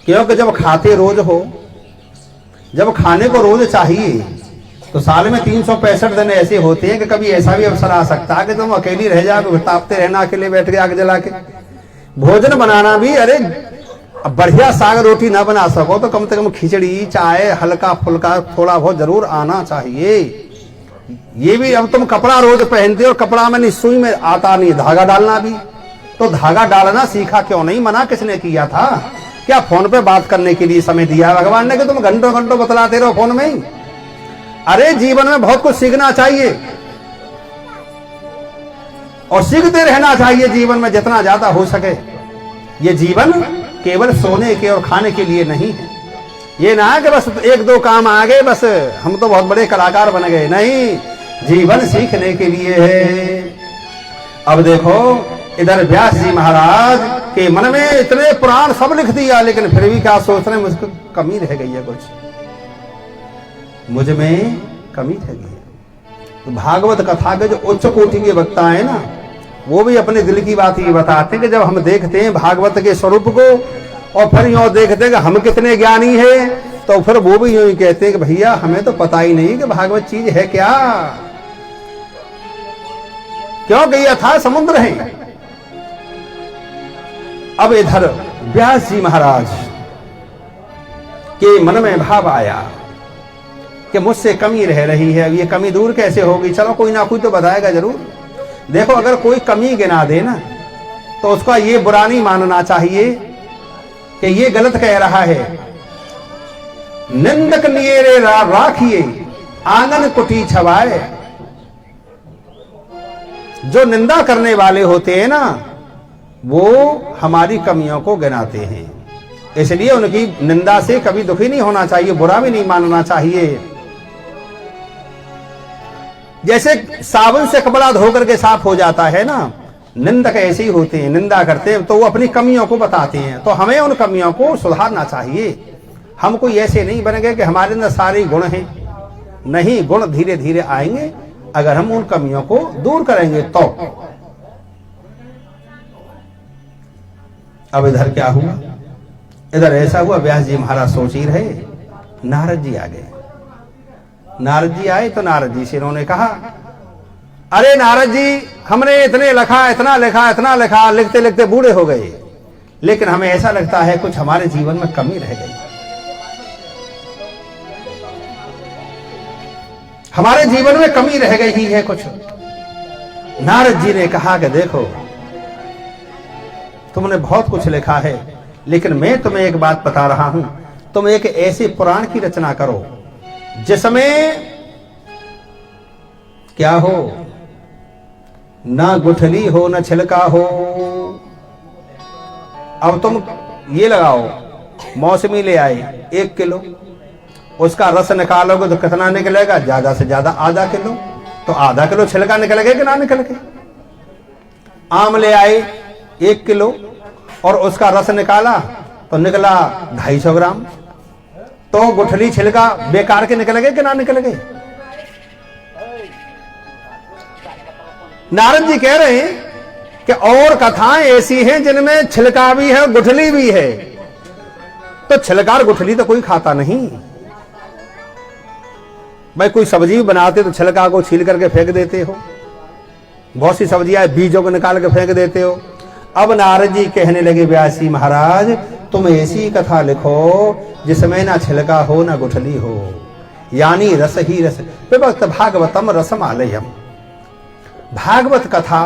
क्योंकि जब खाते रोज हो, जब खाने को रोज चाहिए, तो साल में 365 दिन ऐसे होते हैं कि कभी ऐसा भी अवसर आ सकता है कि तुम अकेली रह जाओ, तापते रहना, अकेले बैठ के आग जला के। भोजन बनाना भी, अरे बढ़िया साग रोटी ना बना सको तो कम से कम खिचड़ी, चाय, हल्का फुल्का थोड़ा बहुत जरूर आना चाहिए। ये भी, अब तुम कपड़ा रोज पहनते हो, कपड़ा में नहीं, सुई में आता नहीं धागा डालना भी, तो धागा डालना सीखा क्यों नहीं? मना किसने किया था? क्या फोन पे बात करने के लिए समय दिया भगवान ने कि तुम घंटों घंटों बतलाते रहो फोन में ही? अरे जीवन में बहुत कुछ सीखना चाहिए और सीखते रहना चाहिए जीवन में जितना ज्यादा हो सके। ये जीवन केवल सोने के और खाने के लिए नहीं है। ये ना है कि बस 1-2 काम आ गए, बस हम तो बहुत बड़े कलाकार बन गए। नहीं, जीवन सीखने के लिए है। अब देखो, इधर व्यास जी महाराज के मन में इतने पुराण सब लिख दिया, लेकिन फिर भी क्या सोच रहे हैं? मुझको कमी रह गई है, कुछ मुझ में कमी रह गई है। तो भागवत कथा के जो उच्च कोटि के वक्ता है ना, वो भी अपने दिल की बात ये बताते हैं कि जब हम देखते हैं भागवत के स्वरूप को और फिर यूं देखते हैं कि हम कितने ज्ञानी हैं, तो फिर वो भी यूं ही कहते हैं कि भैया हमें तो पता ही नहीं कि भागवत चीज है क्या। क्योंकि ये अथाह समुद्र है। अब इधर व्यास जी महाराज के मन में भाव आया कि मुझसे कमी रह रही है। अब ये कमी दूर कैसे होगी? चलो कोई ना कोई तो बताएगा जरूर। देखो, अगर कोई कमी गिना दे ना, तो उसका ये बुरा नहीं मानना चाहिए कि ये गलत कह रहा है। निंदक नियरे राखिए आंगन कुटी छवाए। जो निंदा करने वाले होते हैं ना, वो हमारी कमियों को गिनाते हैं। इसलिए उनकी निंदा से कभी दुखी नहीं होना चाहिए, बुरा भी नहीं मानना चाहिए। जैसे साबुन से कपड़ा धोकर के साफ हो जाता है ना, निंदक ऐसे ही होते हैं। निंदा करते हैं तो वो अपनी कमियों को बताते हैं, तो हमें उन कमियों को सुधारना चाहिए। हम कोई ऐसे नहीं बन गए कि हमारे अंदर सारे गुण हैं। नहीं, गुण धीरे धीरे आएंगे अगर हम उन कमियों को दूर करेंगे तो। अब इधर क्या हुआ? इधर ऐसा हुआ, व्यास जी महाराज सोच ही रहे, नारद जी आ गए। नारद जी आए तो नारद जी से इन्होंने कहा, अरे नारद जी, हमने इतने लिखा, इतना लिखा, इतना लिखा, लिखते लिखते बूढ़े हो गए, लेकिन हमें ऐसा लगता है कुछ हमारे जीवन में कमी रह गई। हमारे जीवन में कमी रह गई ही है कुछ। नारद जी ने कहा कि देखो, तुमने बहुत कुछ लिखा है, लेकिन मैं तुम्हें एक बात बता रहा हूं। तुम एक ऐसे पुराण की रचना करो जिसमें क्या हो, ना गुठली हो, ना छिलका हो, अब तुम ये लगाओ, मौसमी ले आए 1 किलो, उसका रस निकालोगे तो कितना निकलेगा? ज्यादा से ज्यादा आधा किलो। तो आधा किलो छिलका निकलेगा कि ना निकलेगा? आम ले आए 1 किलो और उसका रस निकाला तो निकला 250 ग्राम। तो गुठली छिलका बेकार के निकलेगा कि ना निकलेगा? नारद जी कह रहे हैं कि और कथाएं ऐसी हैं जिनमें छिलका भी है, गुठली भी है। तो छिलका और गुठली तो कोई खाता नहीं भाई। कोई सब्जी बनाते तो छिलका को छील करके फेंक देते हो, बहुत सी सब्जियां बीजों को निकाल के फेंक देते हो। अब नारद जी कहने लगे, व्यासी महाराज तुम ऐसी कथा लिखो जिसमें ना छिलका हो ना गुठली हो, यानी रस ही रस। विभक्त भागवतम रसमालयम, भागवत कथा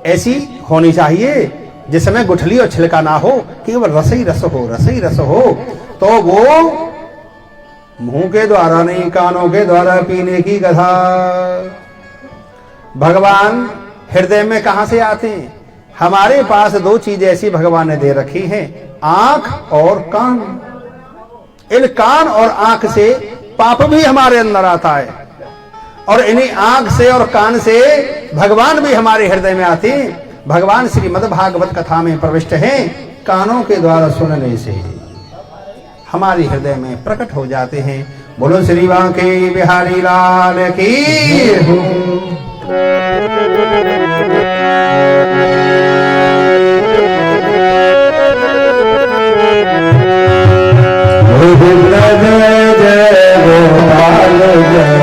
ऐसी होनी चाहिए जिसमें गुठली और छिलका ना हो, केवल रस ही रस हो, रस ही रस हो। तो वो मुंह के द्वारा नहीं, कानों के द्वारा पीने की कथा। भगवान हृदय में कहां से आते हैं? हमारे पास 2 चीजें ऐसी भगवान ने दे रखी हैं, आंख और कान। इन कान और आंख से पाप भी हमारे अंदर आता है, और इन्हीं आंख से और कान से भगवान भी हमारे हृदय में आते हैं। भगवान श्रीमद् भागवत कथा में प्रविष्ट हैं, कानों के द्वारा सुनने से हमारी हृदय में प्रकट हो जाते हैं। बोलो श्री बांके बिहारी लाल की। जय जय गोपाल जय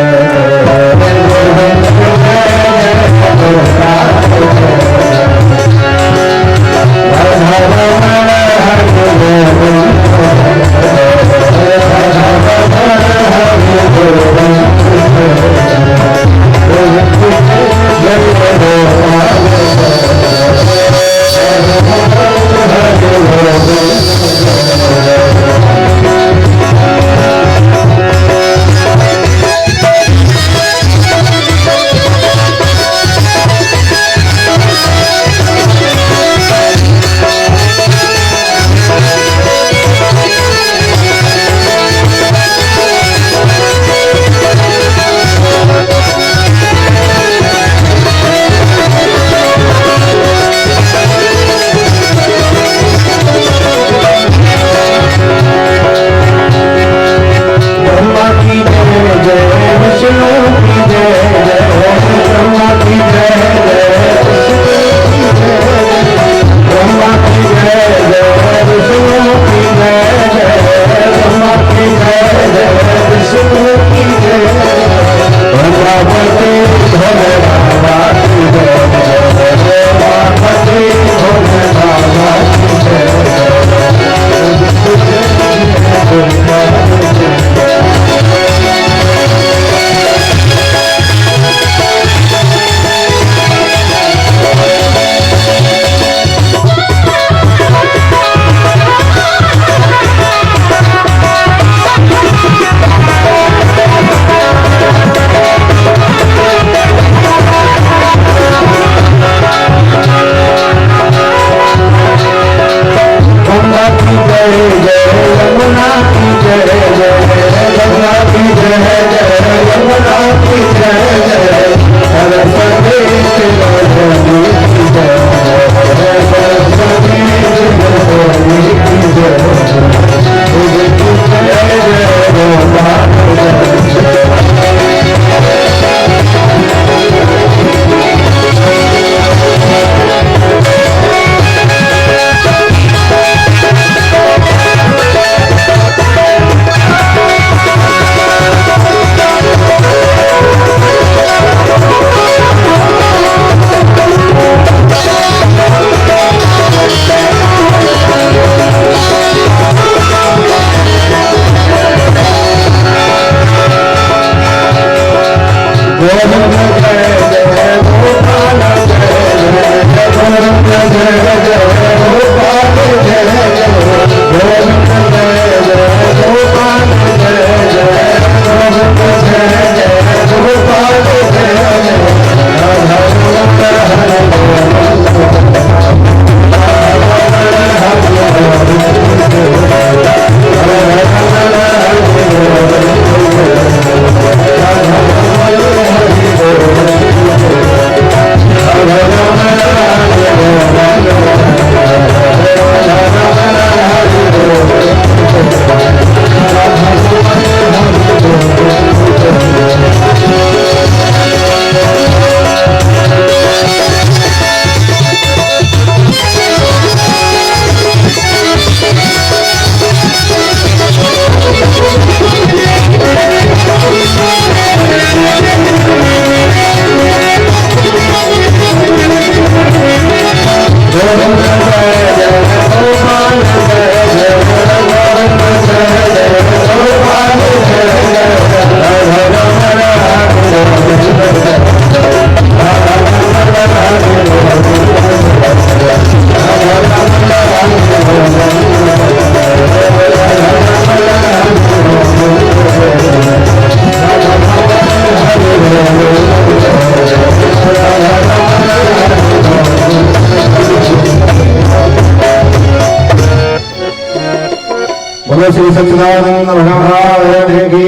बोलो श्री सच्चिदानंद भगवान की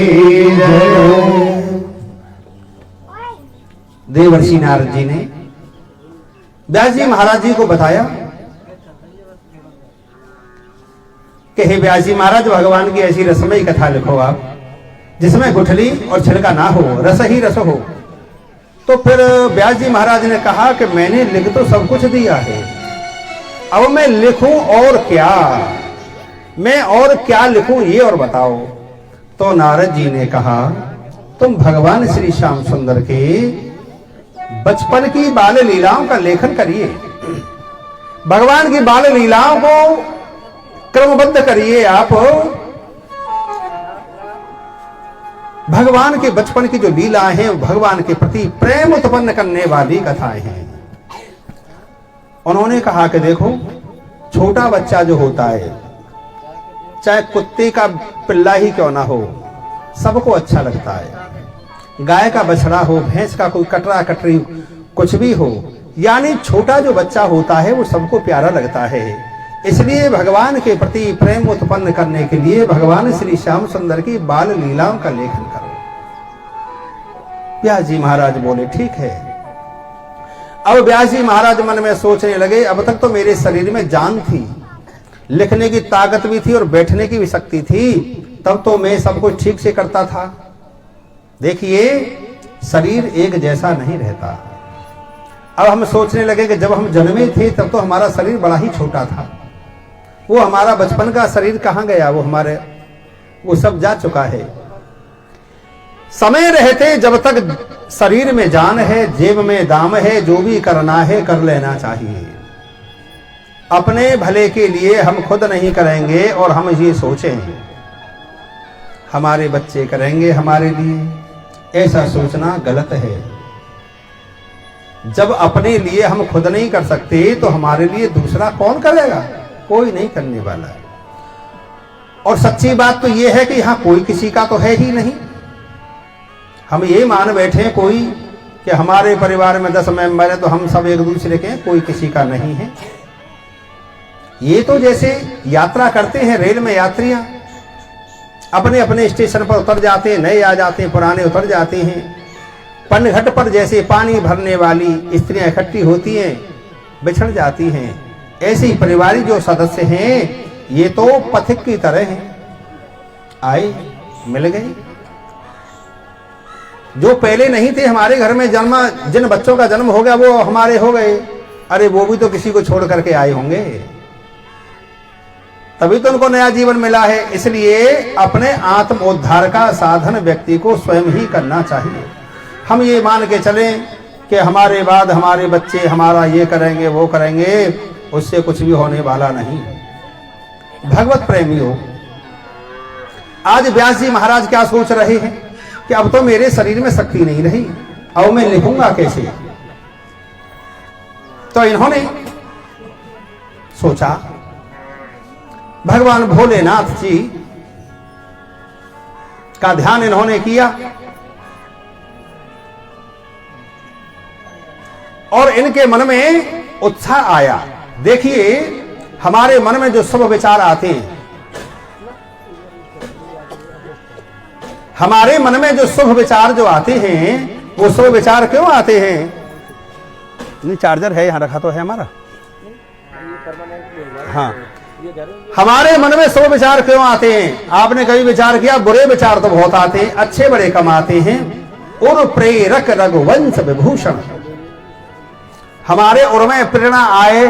जय। देवर्षि नारद जी ने व्यास जी महाराज जी को बताया कि हे व्यास जी महाराज, भगवान की ऐसी रसमयी कथा लिखो आप जिसमें गुठली और छिलका ना हो, रस ही रस हो। तो फिर व्यास जी महाराज ने कहा कि मैंने लिख तो सब कुछ दिया है, अब मैं लिखूं और क्या, मैं और क्या लिखूं ये और बताओ। तो नारद जी ने कहा तुम भगवान श्री श्याम सुंदर के बचपन की बाल लीलाओं का लेखन करिए, भगवान की बाल लीलाओं को क्रमबद्ध करिए। आप भगवान के बचपन की जो लीलाएं हैं, भगवान के प्रति प्रेम उत्पन्न करने वाली कथाएं हैं। उन्होंने कहा कि देखो, छोटा बच्चा जो होता है, चाहे कुत्ते का पिल्ला ही क्यों ना हो, सबको अच्छा लगता है। गाय का बछड़ा हो, भैंस का कोई कटरा कटरी कुछ भी हो, यानी छोटा जो बच्चा होता है वो सबको प्यारा लगता है। इसलिए भगवान के प्रति प्रेम उत्पन्न करने के लिए भगवान श्री श्याम सुंदर की बाल लीलाओं का लेखन करो। व्यास जी महाराज बोले ठीक है। अब व्यास जी महाराज मन में सोचने लगे, अब तक तो मेरे शरीर में जान थी, लिखने की ताकत भी थी और बैठने की भी शक्ति थी, तब तो मैं सब कुछ ठीक से करता था। देखिए, शरीर एक जैसा नहीं रहता। अब हम सोचने लगे कि जब हम जन्मे थे तब तो हमारा शरीर बड़ा ही छोटा था, वो हमारा बचपन का शरीर कहां गया, वो सब जा चुका है। समय रहते जब तक शरीर में जान है, जेब में दाम है, जो भी करना है कर लेना चाहिए। अपने भले के लिए हम खुद नहीं करेंगे और हम ये सोचें हमारे बच्चे करेंगे हमारे लिए, ऐसा सोचना गलत है। जब अपने लिए हम खुद नहीं कर सकते तो हमारे लिए दूसरा कौन करेगा? कोई नहीं करने वाला है। और सच्ची बात तो यह है कि यहां कोई किसी का तो है ही नहीं। हम ये मान बैठे कोई कि हमारे परिवार में 10 मेंबर है तो हम सब एक दूसरे के, कोई किसी का नहीं है। ये तो जैसे यात्रा करते हैं रेल में यात्रियां, अपने अपने स्टेशन पर उतर जाते हैं, नए आ जाते हैं, पुराने उतर जाते हैं। पनघट पर जैसे पानी भरने वाली स्त्रियां इकट्ठी होती हैं, बिछड़ जाती हैं, ऐसे ही परिवारिक जो सदस्य हैं ये तो पथिक की तरह हैं, आए मिल गए। जो पहले नहीं थे हमारे घर में जन्म, जिन बच्चों का जन्म हो गया वो हमारे हो गए, अरे वो भी तो किसी को छोड़ करके आए होंगे, तभी तो उनको नया जीवन मिला है। इसलिए अपने आत्म उद्धार का साधन व्यक्ति को स्वयं ही करना चाहिए। हम ये मान के चलें कि हमारे बाद हमारे बच्चे हमारा ये करेंगे वो करेंगे, उससे कुछ भी होने वाला नहीं। भगवत प्रेमी हो, आज व्यास जी महाराज क्या सोच रहे हैं कि अब तो मेरे शरीर में शक्ति नहीं रही, अब मैं लिखूंगा कैसे। तो इन्होंने सोचा भगवान भोलेनाथ जी का ध्यान इन्होंने किया और इनके मन में उत्साह आया। देखिए, हमारे मन में जो शुभ विचार आते हैं, हमारे मन में जो शुभ विचार जो आते हैं, वो शुभ विचार क्यों आते हैं? नहीं, चार्जर है यहां रखा तो है हमारा। हाँ, हमारे मन में शुभ विचार क्यों आते हैं? आपने कभी विचार किया? बुरे विचार तो बहुत आते हैं, अच्छे बड़े कम आते हैं। उर प्रेरक रघुवंश विभूषण, हमारे उर में प्रेरणा आए,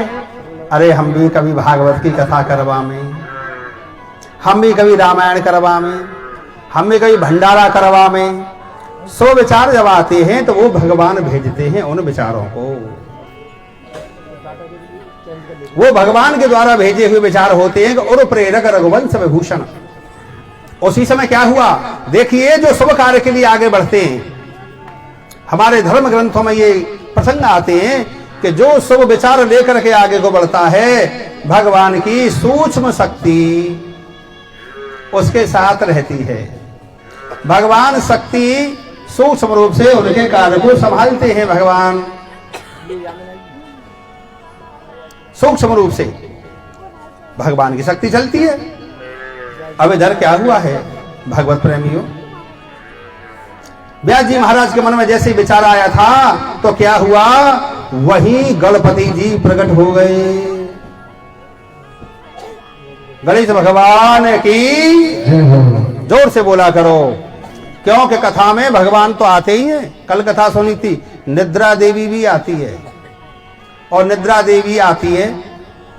अरे हम भी कभी भागवत की कथा करवा में, हम भी कभी रामायण करवा में, हम भी कभी भंडारा करवा में। सो विचार जब आते हैं तो वो भगवान भेजते हैं उन विचारों को, वो भगवान के द्वारा भेजे हुए विचार होते हैं। और प्रेरक रघुवंश विभूषण, उसी समय क्या हुआ? देखिए, जो शुभ कार्य के लिए आगे बढ़ते हैं, हमारे धर्म ग्रंथों में ये प्रसंग आते हैं कि जो शुभ विचार लेकर के आगे को बढ़ता है, भगवान की सूक्ष्म शक्ति उसके साथ रहती है। भगवान शक्ति सूक्ष्म रूप से उनके कार्य को संभालते हैं। भगवान सूक्ष्म रूप से भगवान की शक्ति चलती है। अब इधर क्या हुआ है भागवत प्रेमियों, व्यास जी महाराज के मन में जैसे विचार आया था तो क्या हुआ, वहीं गणपति जी प्रकट हो गए। गणेश भगवान की जोर से बोला करो, क्योंकि कथा में भगवान तो आते ही हैं। कल कथा सुनी थी, निद्रा देवी भी आती है, और निद्रा देवी आती है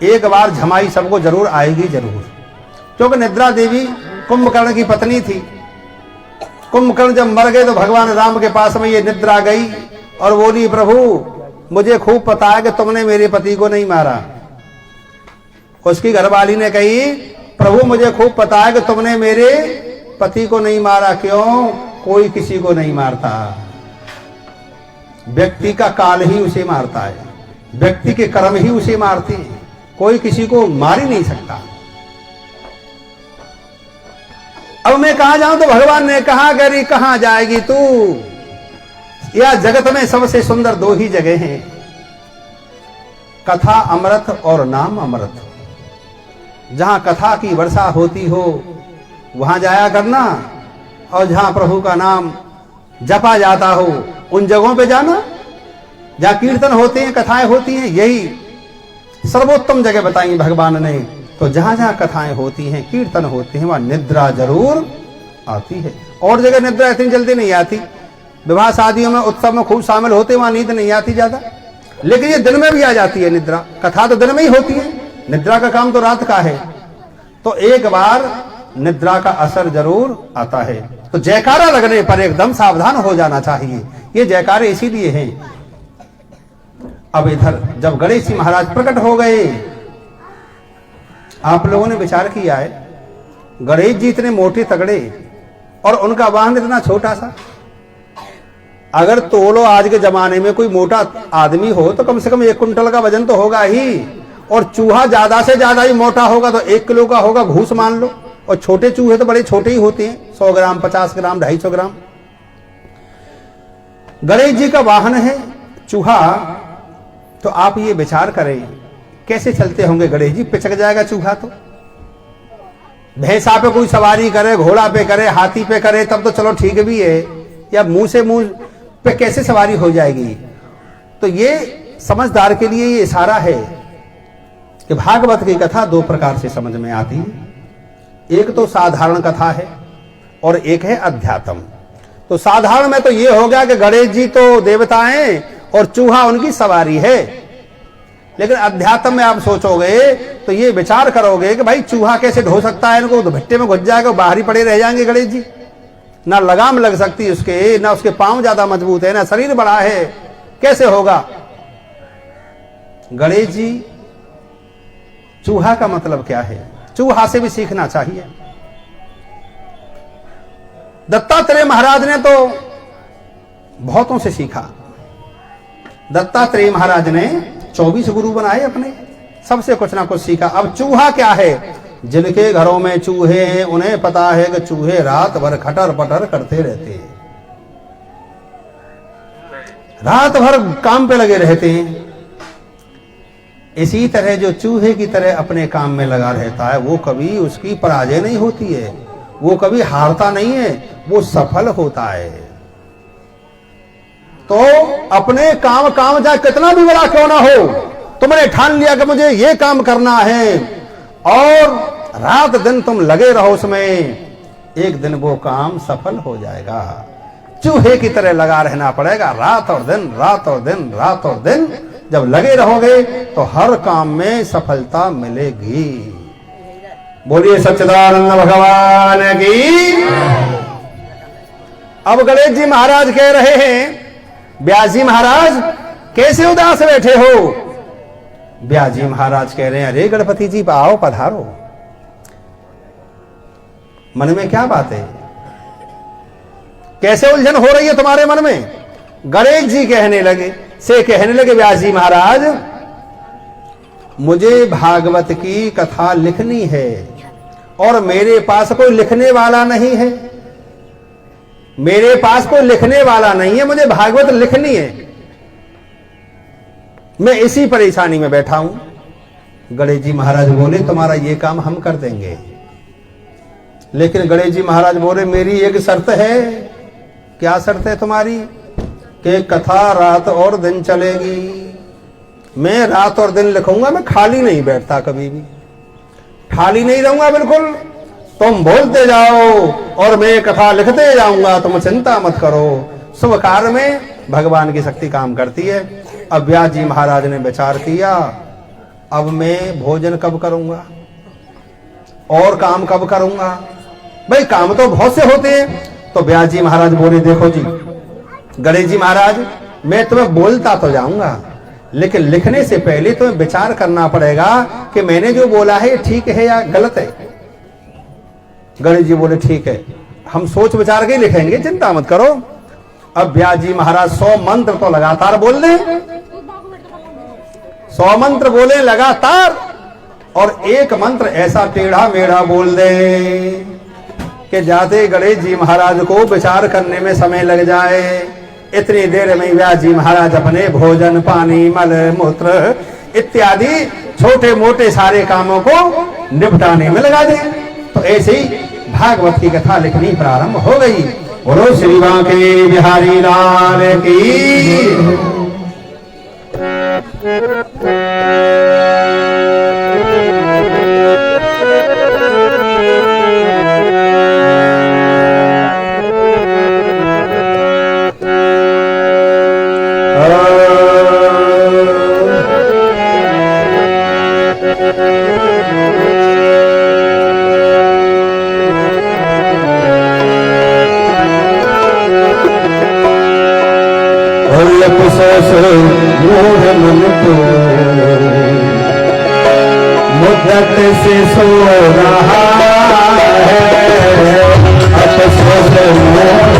एक बार झमाई सबको जरूर आएगी जरूर, क्योंकि निद्रा देवी कुंभकर्ण की पत्नी थी। कुंभकर्ण जब मर गए तो भगवान राम के पास में ये निद्रा गई और बोली, प्रभु मुझे खूब पता है कि तुमने मेरे पति को नहीं मारा। उसकी घरवाली ने कही, प्रभु मुझे खूब पता है कि तुमने मेरे पति को नहीं मारा। क्यों? कोई किसी को नहीं मारता, व्यक्ति का काल ही उसे मारता है, व्यक्ति के कर्म ही उसे मारते हैं, कोई किसी को मार ही नहीं सकता। अब मैं कहां जाऊं तो भगवान ने कहा, गरी कहां जाएगी तू, यह जगत में सबसे सुंदर दो ही जगह हैं, कथा अमृत और नाम अमृत। जहां कथा की वर्षा होती हो वहां जाया करना, और जहां प्रभु का नाम जपा जाता हो उन जगहों पे जाना, जहां कीर्तन होते हैं, कथाएं होती हैं, यही सर्वोत्तम जगह बताई भगवान ने। तो जहां जहां कथाएं होती हैं, कीर्तन होते हैं, वहां निद्रा जरूर आती है। और जगह निद्रा इतनी जल्दी नहीं आती, विवाह शादियों में उत्सव में खूब शामिल होते, वहां नींद नहीं आती ज्यादा, लेकिन ये दिन में भी आ जाती है निद्रा। कथा तो दिन में ही होती है, निद्रा का काम तो रात का है। तो एक बार निद्रा का असर जरूर आता है। तो जयकारा लगने पर एकदम सावधान हो जाना चाहिए। ये जयकारे इसीलिए हैं। अब इधर जब गणेश जी महाराज प्रकट हो गए, आप लोगों ने विचार किया है, गणेश जी इतने मोटे तगड़े और उनका वाहन इतना छोटा सा। अगर तोलो आज के जमाने में कोई मोटा आदमी हो तो कम से कम 1 कुंटल का वजन तो होगा ही, और चूहा ज्यादा से ज्यादा ही मोटा होगा तो 1 किलो का होगा, घूस मान लो। और छोटे चूहे तो बड़े छोटे ही होते हैं, 100 ग्राम, 50 ग्राम, 250 ग्राम। गणेश जी का वाहन है चूहा। तो आप ये विचार करें कैसे चलते होंगे गणेश जी, पिचक जाएगा चूहा तो। भैंसा पे कोई सवारी करे, घोड़ा पे करे, हाथी पे करे तब तो चलो ठीक भी है, या मुंह से मुंह पे कैसे सवारी हो जाएगी। तो ये समझदार के लिए ये इशारा है कि भागवत की कथा 2 प्रकार से समझ में आती है। एक तो साधारण कथा है और एक है अध्यात्म। तो साधारण में तो ये हो गया कि गणेश जी तो देवता हैं और चूहा उनकी सवारी है, लेकिन अध्यात्म में आप सोचोगे तो ये विचार करोगे कि भाई चूहा कैसे ढो सकता है, इनको तो भट्टे में घुस जाएगा, बाहर ही पड़े रह जाएंगे गणेश जी। ना लगाम लग सकती उसके, ना उसके पांव ज्यादा मजबूत है, ना शरीर बड़ा है, कैसे होगा। गणेश जी चूहा का मतलब क्या है, चूहा से भी सीखना चाहिए। दत्तात्रेय महाराज ने तो बहुतों से सीखा। दत्तात्रेय महाराज ने 24 गुरु बनाए अपने, सबसे कुछ ना कुछ सीखा। अब चूहा क्या है, जिनके घरों में चूहे हैं उन्हें पता है कि चूहे रात भर खटर पटर करते रहते हैं, रात भर काम पे लगे रहते हैं। इसी तरह जो चूहे की तरह अपने काम में लगा रहता है, वो कभी उसकी पराजय नहीं होती है, वो कभी हारता नहीं है, वो सफल होता है। तो अपने काम चाहे कितना भी बड़ा क्यों ना हो, तुमने ठान लिया कि मुझे ये काम करना है और रात दिन तुम लगे रहो उसमें, एक दिन वो काम सफल हो जाएगा। चूहे की तरह लगा रहना पड़ेगा, रात और दिन, रात और दिन, रात और दिन। जब लगे रहोगे तो हर काम में सफलता मिलेगी। बोलिए सच्चिदानंद भगवान की। अब गणेश जी महाराज कह रहे हैं, व्यास जी महाराज कैसे उदास बैठे हो। व्यास जी महाराज कह रहे हैं, अरे गणपति जी आओ पधारो। मन में क्या बात है, कैसे उलझन हो रही है तुम्हारे मन में। गणेश जी कहने लगे व्यास जी महाराज, मुझे भागवत की कथा लिखनी है और मेरे पास कोई लिखने वाला नहीं है, मेरे पास कोई लिखने वाला नहीं है, मुझे भागवत लिखनी है, मैं इसी परेशानी में बैठा हूं। गणेश जी महाराज बोले, तुम्हारा ये काम हम कर देंगे, लेकिन गणेश जी महाराज बोले मेरी एक शर्त है। क्या शर्त है तुम्हारी? कि कथा रात और दिन चलेगी। मैं रात और दिन लिखूंगा, मैं खाली नहीं बैठता, कभी भी खाली नहीं रहूंगा बिल्कुल। तुम बोलते जाओ और मैं कथा लिखते जाऊंगा, तुम चिंता मत करो। शुभ कार्य में भगवान की शक्ति काम करती है। अब व्यास जी महाराज ने विचार किया, अब मैं भोजन कब करूंगा और काम कब करूंगा? भाई काम तो बहुत से होते हैं। तो व्यास जी महाराज बोले देखो जी गणेश जी महाराज, मैं तुम्हें बोलता तो जाऊंगा, लेकिन लिखने से पहले तुम्हें विचार करना पड़ेगा कि मैंने जो बोला है ठीक है या गलत है। गणेश जी बोले ठीक है, हम सोच विचार के लिखेंगे, चिंता मत करो। अब व्यास जी महाराज 100 मंत्र तो लगातार बोल रहे, 100 मंत्र बोले लगातार, और एक मंत्र ऐसा टेढ़ा मेढ़ा बोल दे कि जाते गणेश जी महाराज को विचार करने में समय लग जाए। इतनी देर में व्यास जी महाराज अपने भोजन पानी मल मूत्र इत्यादि छोटे मोटे सारे कामों को निपटाने में लगा दे। तो ऐसे ही भागवत की कथा लिखनी प्रारंभ हो गई। बोलो श्री बांके बिहारी लाल की। मुद्दत से सो रहा है, अफसोस मोह